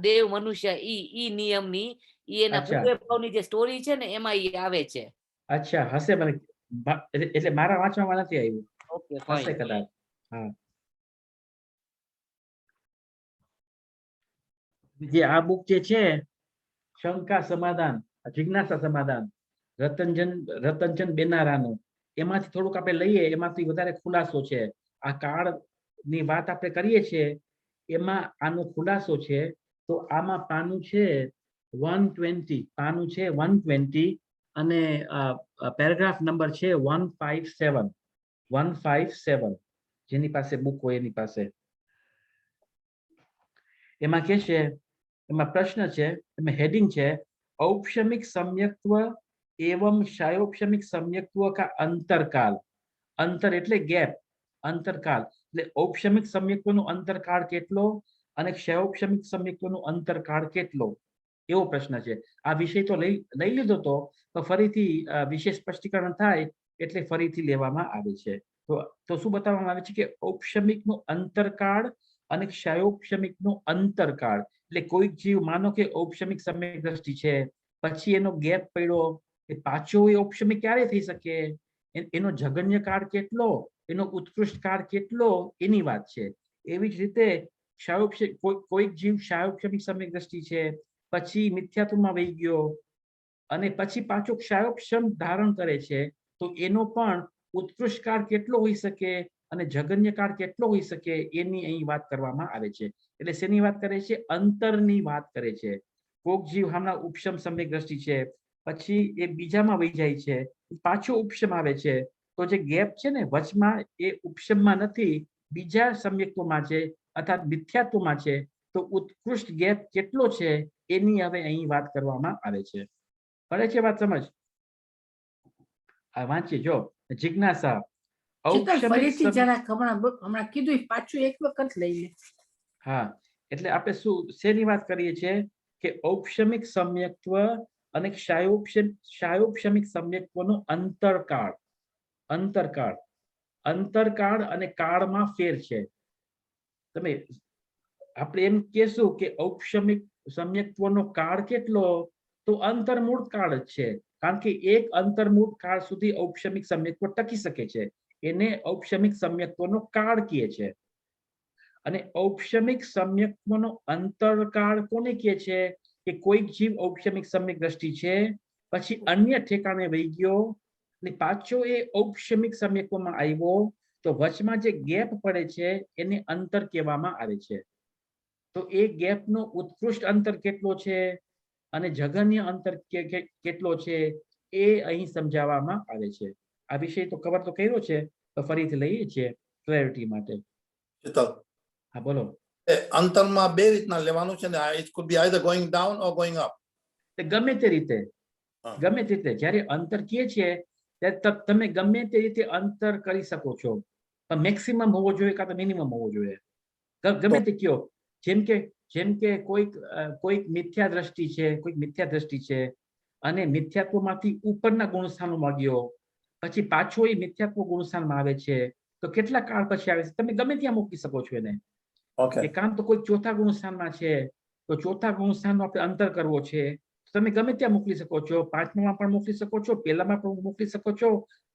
[SPEAKER 5] દેવ મનુષ્ય ઈ નિયમની, ઈ એના પૂર્વભાવની જે સ્ટોરી છે ને એમાં ઈ આવે છે.
[SPEAKER 1] અચ્છા, હશે, મને એટલે મારા વાંચવામાં નથી આવ્યું.
[SPEAKER 5] ઓકે,
[SPEAKER 1] હશે કદાચ. હા, જે આ બુક જે છે શંકા સમાધાન, જિજ્ઞાસા સમાધાન, રતનચંદ બેનારાનું, એમાંથી થોડુંક આપણે લઈએ, એમાંથી વધારે ખુલાસો છે. આ કાળ ની વાત આપણે કરીએ છીએ એમાં આનો ખુલાસો છે. તો આમાં પાનું છે 120, પાનું છે 120 અને પેરેગ્રાફ નંબર છે 157, જેની પાસે બુક હોય એની પાસે. એમાં કે છે, એમાં પ્રશ્ન છે, એમાં હેડિંગ છે औपशमिक सम्यक्त्व एवं क्षयोपशमिक सम्यक्त्व का अंतरकाल. अंतर એટલે ગેપ, અંતરકાળ એટલે ઔપશમિક સમ્યક્ત્વનો અંતરકાળ કેટલો અને ક્ષયોપશમિક સમ્યક્ત્વનો અંતરકાળ કેટલો, એવો પ્રશ્ન છે. આ વિષય તો લઈ લીધો તો ફરીથી વિશેષ સ્પષ્ટીકરણ થાય એટલે ફરીથી લેવામાં આવે છે. તો શું બતાવવામાં આવે છે કે ઔપશમિકનો અંતરકાળ અને ક્ષયોપશમિકનો અંતરકાળ, એટલે કોઈક જીવ માનો કે ઔપશમિક સમ્યક દ્રષ્ટિ છે, પછી એનો ગેપ પડ્યો, એ પાછો એ ઔપશમિક ક્યારે થઈ શકે, એનો જગન્ય કાળ કેટલો, એનો ઉત્કૃષ્ટ કાળ કેટલો, એની વાત છે. એવી જ રીતે કોઈક જીવ ક્ષયોપશમિક સમ્યક દ્રષ્ટિ છે, પછી મિથ્યાત્વમાં વહી ગયો અને પછી પાછો ક્ષયોપશમ ધારણ કરે છે, તો એનો પણ ઉત્કૃષ્ટ કાળ કેટલો હોઈ શકે અને જગન્ય કાળ કેટલો હોઈ શકે, એની અહીં વાત કરવામાં આવે છે. એટલે શેની વાત કરે છે? અંતરની વાત કરે છે. કોક જીવ હમણાં ઉપશમ સમ્યક દ્રષ્ટિ છે, પછી એ બીજામાં વહી જાય છે, પાછો ઉપશમ આવે છે, તો જે ગેપ છે ને વચમાં, એ ઉપશમમાં નથી, બીજા સમ્યક્ત્વમાં છે અર્થાત મિથ્યાત્વમાં છે. તો ઉત્કૃષ્ટ ગેપ કેટલો છે એની હવે અહીં વાત કરવામાં આવે છે. પડે છે વાત સમજ? આ વાંચીએ જો, જિજ્ઞાસા
[SPEAKER 3] ફરીથી જરાક હમણાં કીધું પાછું એક વખત લઈ લે.
[SPEAKER 1] હા, એટલે આપણે શું શેની વાત કરીએ છીએ કે ઔપશમિક સમ્યક્ત્વ અને ક્ષયોપશમિક સમ્યક્ત્વનો અંતરકાળ અને કાળમાં ફેર છે. તમે આપણે એમ કહેશું કે ઔપશમિક સમ્યક્ત્વનો કાળ કેટલો, તો અંતર્મૂળ કાળ જ છે, કારણ કે એક અંતર્મૂળ કાળ સુધી ઔપશમિક સમ્યક્ત્વ ટકી શકે છે, એને ઔપશમિક સમ્યક્ત્વનો કાળ કહે છે. અને ઔપશમિક સમ્યક્ત્વનો અંતરકાળ કોને કહે છે કે કોઈક જીવ ઔપશમિક સમ્યક દ્રષ્ટિ છે, પછી અન્ય ઠેકાણે વહી ગયો અને પાછો એ ઔપશમિક સમ્યક્ત્વમાં આવ્યો, તો વચમાં જે ગેપ પડે છે એને અંતર કહેવામાં આવે છે. તો એ ગેપનો ઉત્કૃષ્ટ અંતર કેટલો છે અને જગન્ય અંતર કેટલો છે એ અહીં સમજાવવામાં આવે છે. આ વિષય તો કવર તો કર્યો છે, તો ફરીથી લઈએ છીએ ક્લેરિટી માટે. હા, બોલો.
[SPEAKER 4] અંતરમાં બે રીતના લેવાનું છે ને, it could be either going down or going up.
[SPEAKER 1] ગમે તે રીતે જ્યારે અંતર કહે છે ત્યારે તમે ગમે તે રીતે અંતર કરી શકો છો, પણ મેક્સિમમ હોવો જોઈએ કાં તો મિનિમમ હોવો જોઈએ, ગમે તે કયો. જેમ કે કોઈક મિથ્યા દ્રષ્ટિ છે અને મિથ્યાત્વમાંથી ઉપરના ગુણસ્થાનોમાં ગયો, પછી પાછો એ મિથ્યાત્વ ગુણસ્થાનમાં આવે છે, તો કેટલા કાળ પછી આવે છે તમે ગમે ત્યાં મૂકી શકો છો એને.
[SPEAKER 4] Okay.
[SPEAKER 1] કે કાં તો કોઈ ચોથા ગુણસ્થાનમાં છે તો ચોથા ગુણસ્થાનનો આપણે અંતર કરવો છે, તમે ગમે ત્યાં મોકલી શકો છો, પાંચમામાં પણ મોકલી શકો છો, પહેલામાં પણ મોકલી શકો છો,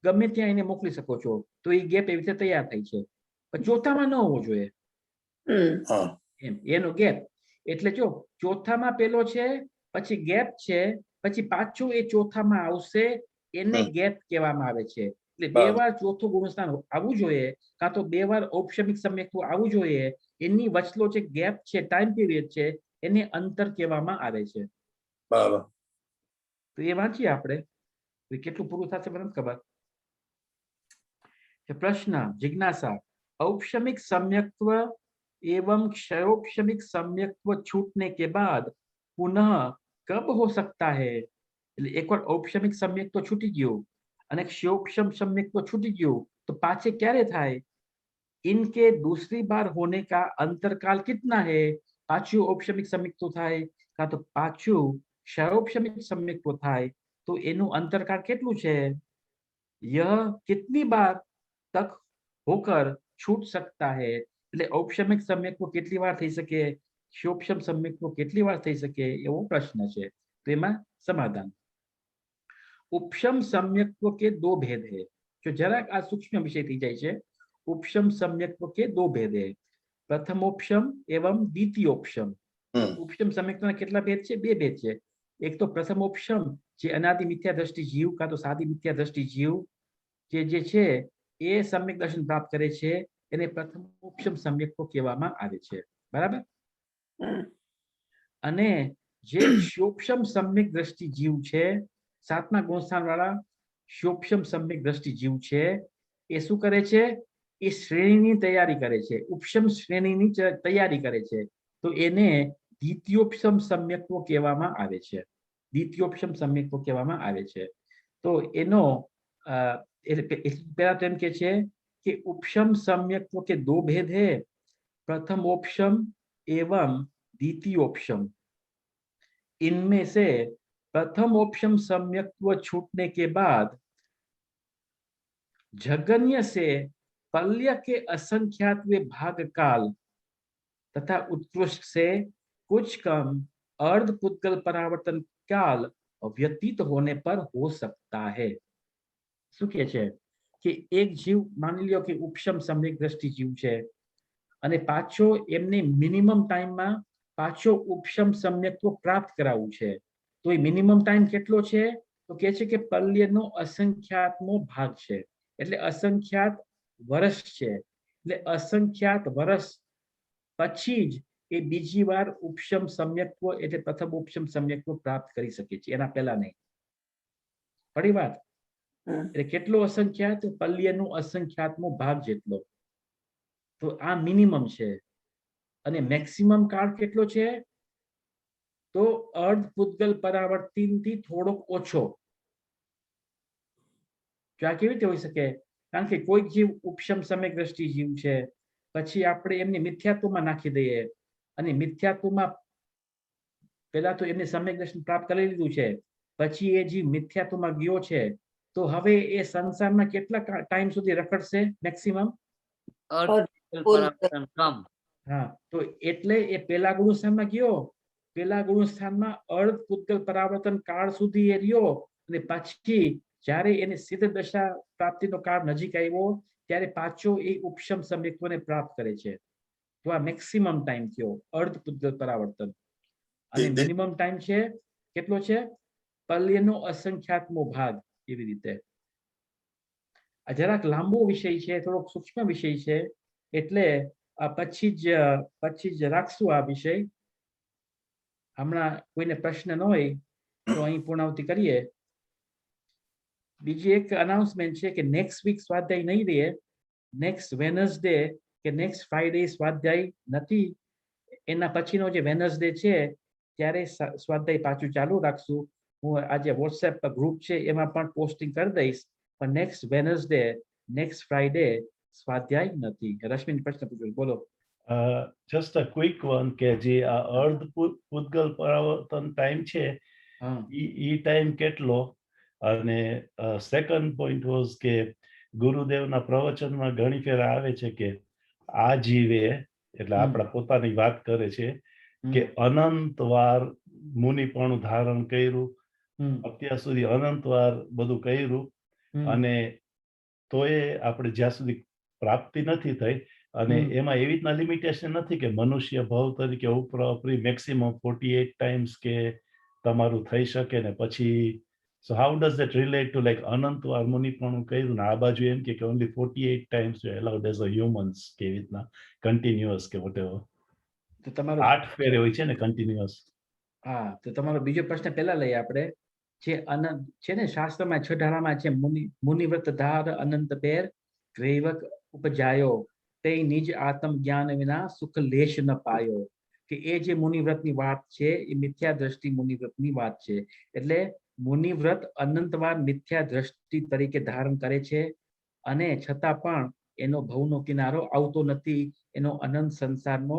[SPEAKER 1] ગમે ત્યાં એને મોકલી શકો છો. તો એ ગેપ એવી રીતે તૈયાર થાય છે. પણ ચોથામાં ન હોવો જોઈએ એમ, એનો ગેપ. એટલે જો ચોથામાં પેલો છે, પછી ગેપ છે, પછી પાછું એ ચોથામાં આવશે, એને ગેપ કહેવામાં આવે છે. એટલે 2 વાર ચોથું ગુણસ્થાન આવવું જોઈએ, કાં તો 2 વાર ઔપચારિક સમ્યક્ત્વ આવવું જોઈએ. એની વચલો જે ગેપ છે, ટાઈમ પીરિયડ છે, એને અંતર કહેવામાં આવે છે.
[SPEAKER 4] બરાબર.
[SPEAKER 1] તો એ વાંચીએ આપણે, કેટલું પૂરું થશે મને ખબર. प्रश्न जिज्ञासा औपशमिक सम्यक्त्व एवं क्षयोपशमिक सम्यक्त्व छूटने के बाद पुनः कब हो सकता है? एक बार औपशमिक सम्यक्त्व छूटी गयो અને क्षयोपशम सम्यक्त्व छूटी गयो तो पाछे क्यारे थाय? इनके दूसरी बार होने का अंतरकाल कितना है? पाछू औपशमिक सम्यक्त्व थाय का तो पाछू क्षयोपशमिक सम्यक्त्व थाय तो एनु अंतरकाल केटलू छे? यह कितनी बार तक होकर छूट सकता है? એટલે ઔપશમિક सम्यक्त्व કેટલી વાર થઈ શકે, क्षयोपशम सम्यक्त्व કેટલી વાર થઈ શકે, એવો પ્રશ્ન છે. તો એમાં સમાધાન, उपशम सम्यक्त्व के 2 भेद है. जो જરાક આ સૂક્ષ્મ વિષય થઈ જાય છે. उपशम सम्यक्त्व के 2 भेद है, प्रथमोपशम एवं द्वितीयोपशम. उपशम सम्यक्त्वના કેટલા ભેદ છે? 2 ભેદ છે. એક તો પ્રથમોપશમ જે અનાદિ મિથ્યા દ્રષ્ટિ જીવ કાં તો સાદી મિથ્યા દ્રષ્ટિ જીવ જે છે એ સમ્યક દર્શન પ્રાપ્ત કરે છે, એને પ્રથમોપશમ સમ્યક્ત્વ કહેવામાં આવે છે. બરાબર. અને જે क्षयोपशम सम्यक દ્રષ્ટિ જીવ છે, 7મા ગુણસ્થાન વાળા क्षयोपशम सम्यक દ્રષ્ટિ જીવ છે, એ શું કરે છે? એ શ્રેણીની તૈયારી કરે છે, ઉપશમ શ્રેણીની તૈયારી કરે છે. તો એને દ્વિતીયોપશમ સમ્યક્ત્વ કહેવામાં આવે છે. દ્વિતીયોપશમ સમ્યક્ત્વ કહેવામાં આવે છે. તો એનો पहला तो एम के छे कि उपशम सम्यक्त्व के 2 भेद है, प्रथमोपशम एवं द्वितीयोपशम. इनमें से प्रथमोपशम सम्यक्त्व छूटने के बाद जगन्य से पल्य के असंख्यातवे भाग काल तथा उत्कृष्ट से कुछ कम अर्ध पुद्गल परावर्तन काल व्यतीत होने पर हो सकता है. શું કહે છે કે એક જીવ માની લ્યો કે ઉપશમ સમ્યક દ્રષ્ટિ જીવ છે અને પાછો એમને મિનિમમ ટાઈમમાં પાછો ઉપશમ સમ્યક્ત્વ પ્રાપ્ત કરાવવું છે. તો એ મિનિમમ ટાઈમ કેટલો છે? તો કહે છે કે પલ્યનો અસંખ્યાતમો ભાગ છે, એટલે અસંખ્યાત વર્ષ છે. એટલે અસંખ્યાત વર્ષ પછી જ એ બીજી વાર ઉપશમ સમ્યક્ત્વ એટલે પ્રથમ ઉપશમ સમ્યક્ત્વ પ્રાપ્ત કરી શકે છે, એના પહેલા નહીં. પડી વાત? એટલે કેટલો અસંખ્યાત? પલ્યનો અસંખ્યાતમો ભાગ જેટલો. તો આ મિનિમમ છે. અને મેક્સિમમ કાળ કેટલો છે? તો અર્ધ પૂતગલ પરાવર્તનથી થોડોક ઓછો. જો આ કેવી રીતે હોઈ શકે? કારણ કે કોઈ જીવ ઉપશમ સમ્યક દ્રષ્ટિ જીવ છે, પછી આપણે એમને મિથ્યાત્વમાં નાખી દઈએ અને મિથ્યાત્વમાં પહેલા તો એમને સમ્યક દર્શન પ્રાપ્ત કરી લીધું છે, પછી એ જીવ મિથ્યાત્વમાં ગયો છે, તો હવે એ સંસારમાં કેટલા ટાઈમ સુધી રખડશે? મેક્સિમમ હા. તો એટલે એ પેલા ગુણસ્થાનમાં ગયો, પેલા ગુણસ્થાનમાં અર્ધ પૂતગલ પરાવર્તન કાળ સુધી એ રહ્યો, અને પછી જ્યારે એને સિદ્ધ દશા પ્રાપ્તિનો કાળ નજીક આવ્યો ત્યારે પાછો એ ઉપશમ સમ્યક્ત્વને પ્રાપ્ત કરે છે. તો આ મેક્સિમમ ટાઈમ થયો અર્ધ પૂતગલ પરાવર્તન. અને મિનિમમ ટાઈમ છે કેટલો છે? પલ્યનો અસંખ્યાતમો ભાગ. એવી રીતે આ જરાક લાંબો વિષય છે, થોડોક સૂક્ષ્મ વિષય છે, એટલે પછી જ રાખશું આ વિષય. હમણાં કોઈને પ્રશ્ન ન હોય તો અહીં પૂર્ણાવતી કરીએ. બીજી એક અનાઉન્સમેન્ટ છે કે નેક્સ્ટ વીક સ્વાધ્યાય નહીં રહે. નેક્સ્ટ વેનસડે કે નેક્સ્ટ ફ્રાઈડે સ્વાધ્યાય નથી. એના પછીનો જે વેનસડે છે ત્યારે સ્વાધ્યાય પાછું ચાલુ રાખશું. હું આજે વોટ્સએપ ગ્રુપ છે એમાં પણ પોસ્ટિંગ કરી દઈશ. પણ નેક્સ્ટ વેનસડે, નેક્સ્ટ ફ્રાઈડે સ્વાધ્યાય નથી. રશ્મિન પ્રશ્ન પૂછો, બોલો.
[SPEAKER 2] જસ્ટ અ ક્વિક વન કે જે આ અર્ધ પૂતગલ પરાવર્તન ટાઈમ છે ઈ ટાઈમ કેટલો? અને સેકન્ડ પોઈન્ટ વોઝ કે ગુરુદેવના પ્રવચનમાં ઘણી ફેર આવે છે કે આ જીવે એટલે આપણા પોતાની વાત કરે છે કે અનંત વાર મુનિપણું ધારણ કર્યું, અત્યાર સુધી અનંત વાર બધું કર્યું, અને તોય આપણે જ્યાં સુધી પ્રાપ્તિ નથી થઈ, અને એમાં એવી રીતના લિમિટેશન નથી કે મનુષ્ય ભાવ તરીકે ઉપરી મેક્સિમમ 48 ટાઈમ્સ કે તમારું થઈ શકે ને પછી. So how does that relate to like અનંત વાર મુનિપણું કર્યું ને આ બાજુ એમ કે only 48 times you allowed as a humans કે એવી રીતના કન્ટિન્યુઅસ કે whatever.
[SPEAKER 1] તો તમારો
[SPEAKER 2] 8 ફેર હોય છે ને કન્ટિન્યુઅસ.
[SPEAKER 1] હા, તો તમારો બીજો પ્રશ્ન પહેલા લઈએ આપણે. જે અનંત છે ને, શાસ્ત્રમાં 6 ધારામાં છે મુનિવ્રત ધાર અનંત બેર ગ્રૈવક ઉપજાયો તે નિજ આત્મ જ્ઞાન વિના સુખ લેશ ન પાયો. કે એ જે મુનિવ્રતની વાત છે એ મિથ્યા દ્રષ્ટિ મુનિવ્રતની વાત છે. એટલે મુનિવ્રત અનંતવાર મિથ્યા દ્રષ્ટિ તરીકે ધારણ કરે છે, અને છતાં પણ એનો ભવનો કિનારો આવતો નથી, એનો અનંત સંસારનો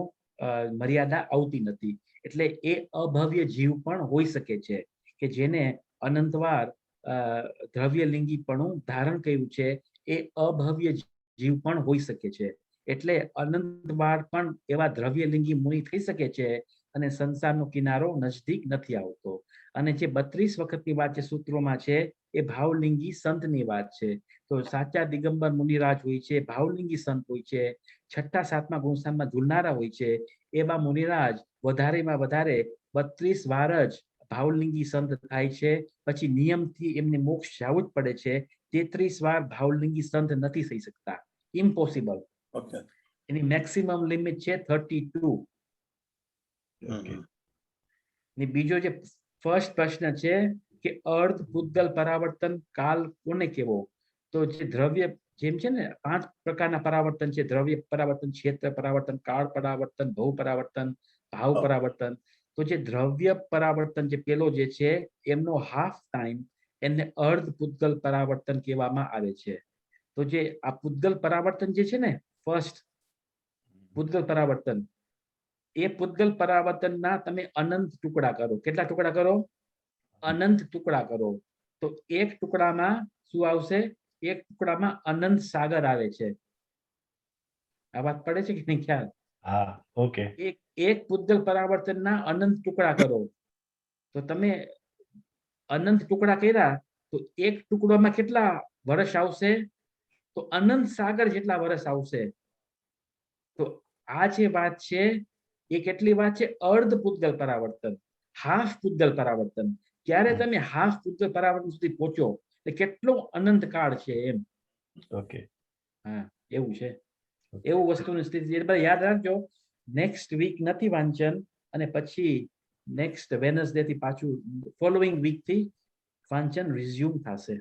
[SPEAKER 1] મર્યાદા આવતી નથી. એટલે એ અભવ્ય જીવ પણ હોઈ શકે છે કે જેને અનંતવાર દ્રવ્યલિંગીપણું ધારણ કર્યું છે, એ અભવ્ય જીવ પણ હોઈ શકે છે. એટલે અનંતવાર પણ એવા દ્રવ્યલિંગી મુનિ થઈ શકે છે અને સંસારનો કિનારો નજદીક નથી આવતો. અને જે 32 વખતની વાત છે સૂત્રોમાં છે એ ભાવલિંગી સંતની વાત છે. તો સાચા દિગંબર મુનિરાજ હોય છે, ભાવલિંગી સંત હોય છે, 6ઠા 7મા ગુણસ્થાનમાં ઝૂલનારા હોય છે. એવા મુનિરાજ વધારેમાં વધારે 32 વાર જ ભાવલિંગી સંત થાય છે, પછી નિયમથી એમને મોક્ષ જવું જ પડે છે. 33 વાર ભાવલિંગી સંત નથી થઈ શકતા, ઇમ્પોસિબલ.
[SPEAKER 4] Okay.
[SPEAKER 1] એની મેક્સિમમ લિમિટ છે 32. ને બીજો જે ફર્સ્ટ પ્રશ્ન છે કે અર્ધ પૂતગલ પરાવર્તન કાલ કોને કેવો? તો જે દ્રવ્ય જેમ છે ને 5 પ્રકારના પરાવર્તન છે, દ્રવ્ય પરાવર્તન, ક્ષેત્ર પરાવર્તન, કાળ પરાવર્તન, ભવ પરાવર્તન, ભાવ પરાવર્તન. તો જે દ્રવ્ય પરાવર્તન જે પેલો જે છે એમનો હાફ ટાઈમ એને અર્ધ પૂતગલ પરાવર્તન કહેવામાં આવે છે. તો જે આ પૂતગલ પરાવર્તન જે છે ને, ફર્સ્ટ પૂતગલ પરાવર્તન, એ પૂતગલ પરાવર્તનના તમે અનંત ટુકડા કરો. કેટલા ટુકડા કરો? અનંત ટુકડા કરો. તો એક ટુકડામાં શું આવશે? એક ટુકડામાં અનંત સાગર આવે છે. આ વાત પડે છે કે નહીં ખ્યાલ?
[SPEAKER 2] હા, ઓકે.
[SPEAKER 1] એક પૂતગલ પરાવર્તનના અનંત ટુકડા કરો તો તમે અનંત ટુકડા કર્યા તો એક ટુકડામાં કેટલા વર્ષ આવશે? તો અનંત સાગર જેટલા વર્ષ આવશે. તો આ જે વાત છે એ કેટલી વાત છે? અર્ધ પૂતગલ પરાવર્તન, હાફ પૂતગલ પરાવર્તન. ત્યારે તમે હાફ પૂતગલ પરાવર્તન સુધી પહોંચો એટલે કેટલો અનંત કાળ છે એમ.
[SPEAKER 2] ઓકે.
[SPEAKER 1] હા, એવું છે. એવું વસ્તુની સ્થિતિ યાદ રાખજો. નેક્સ્ટ વીક નથી વાંચન, અને પછી નેક્સ્ટ વેનસડે થી પાછું ફોલોઈંગ વીક થી વાંચન રિઝ્યુમ થશે.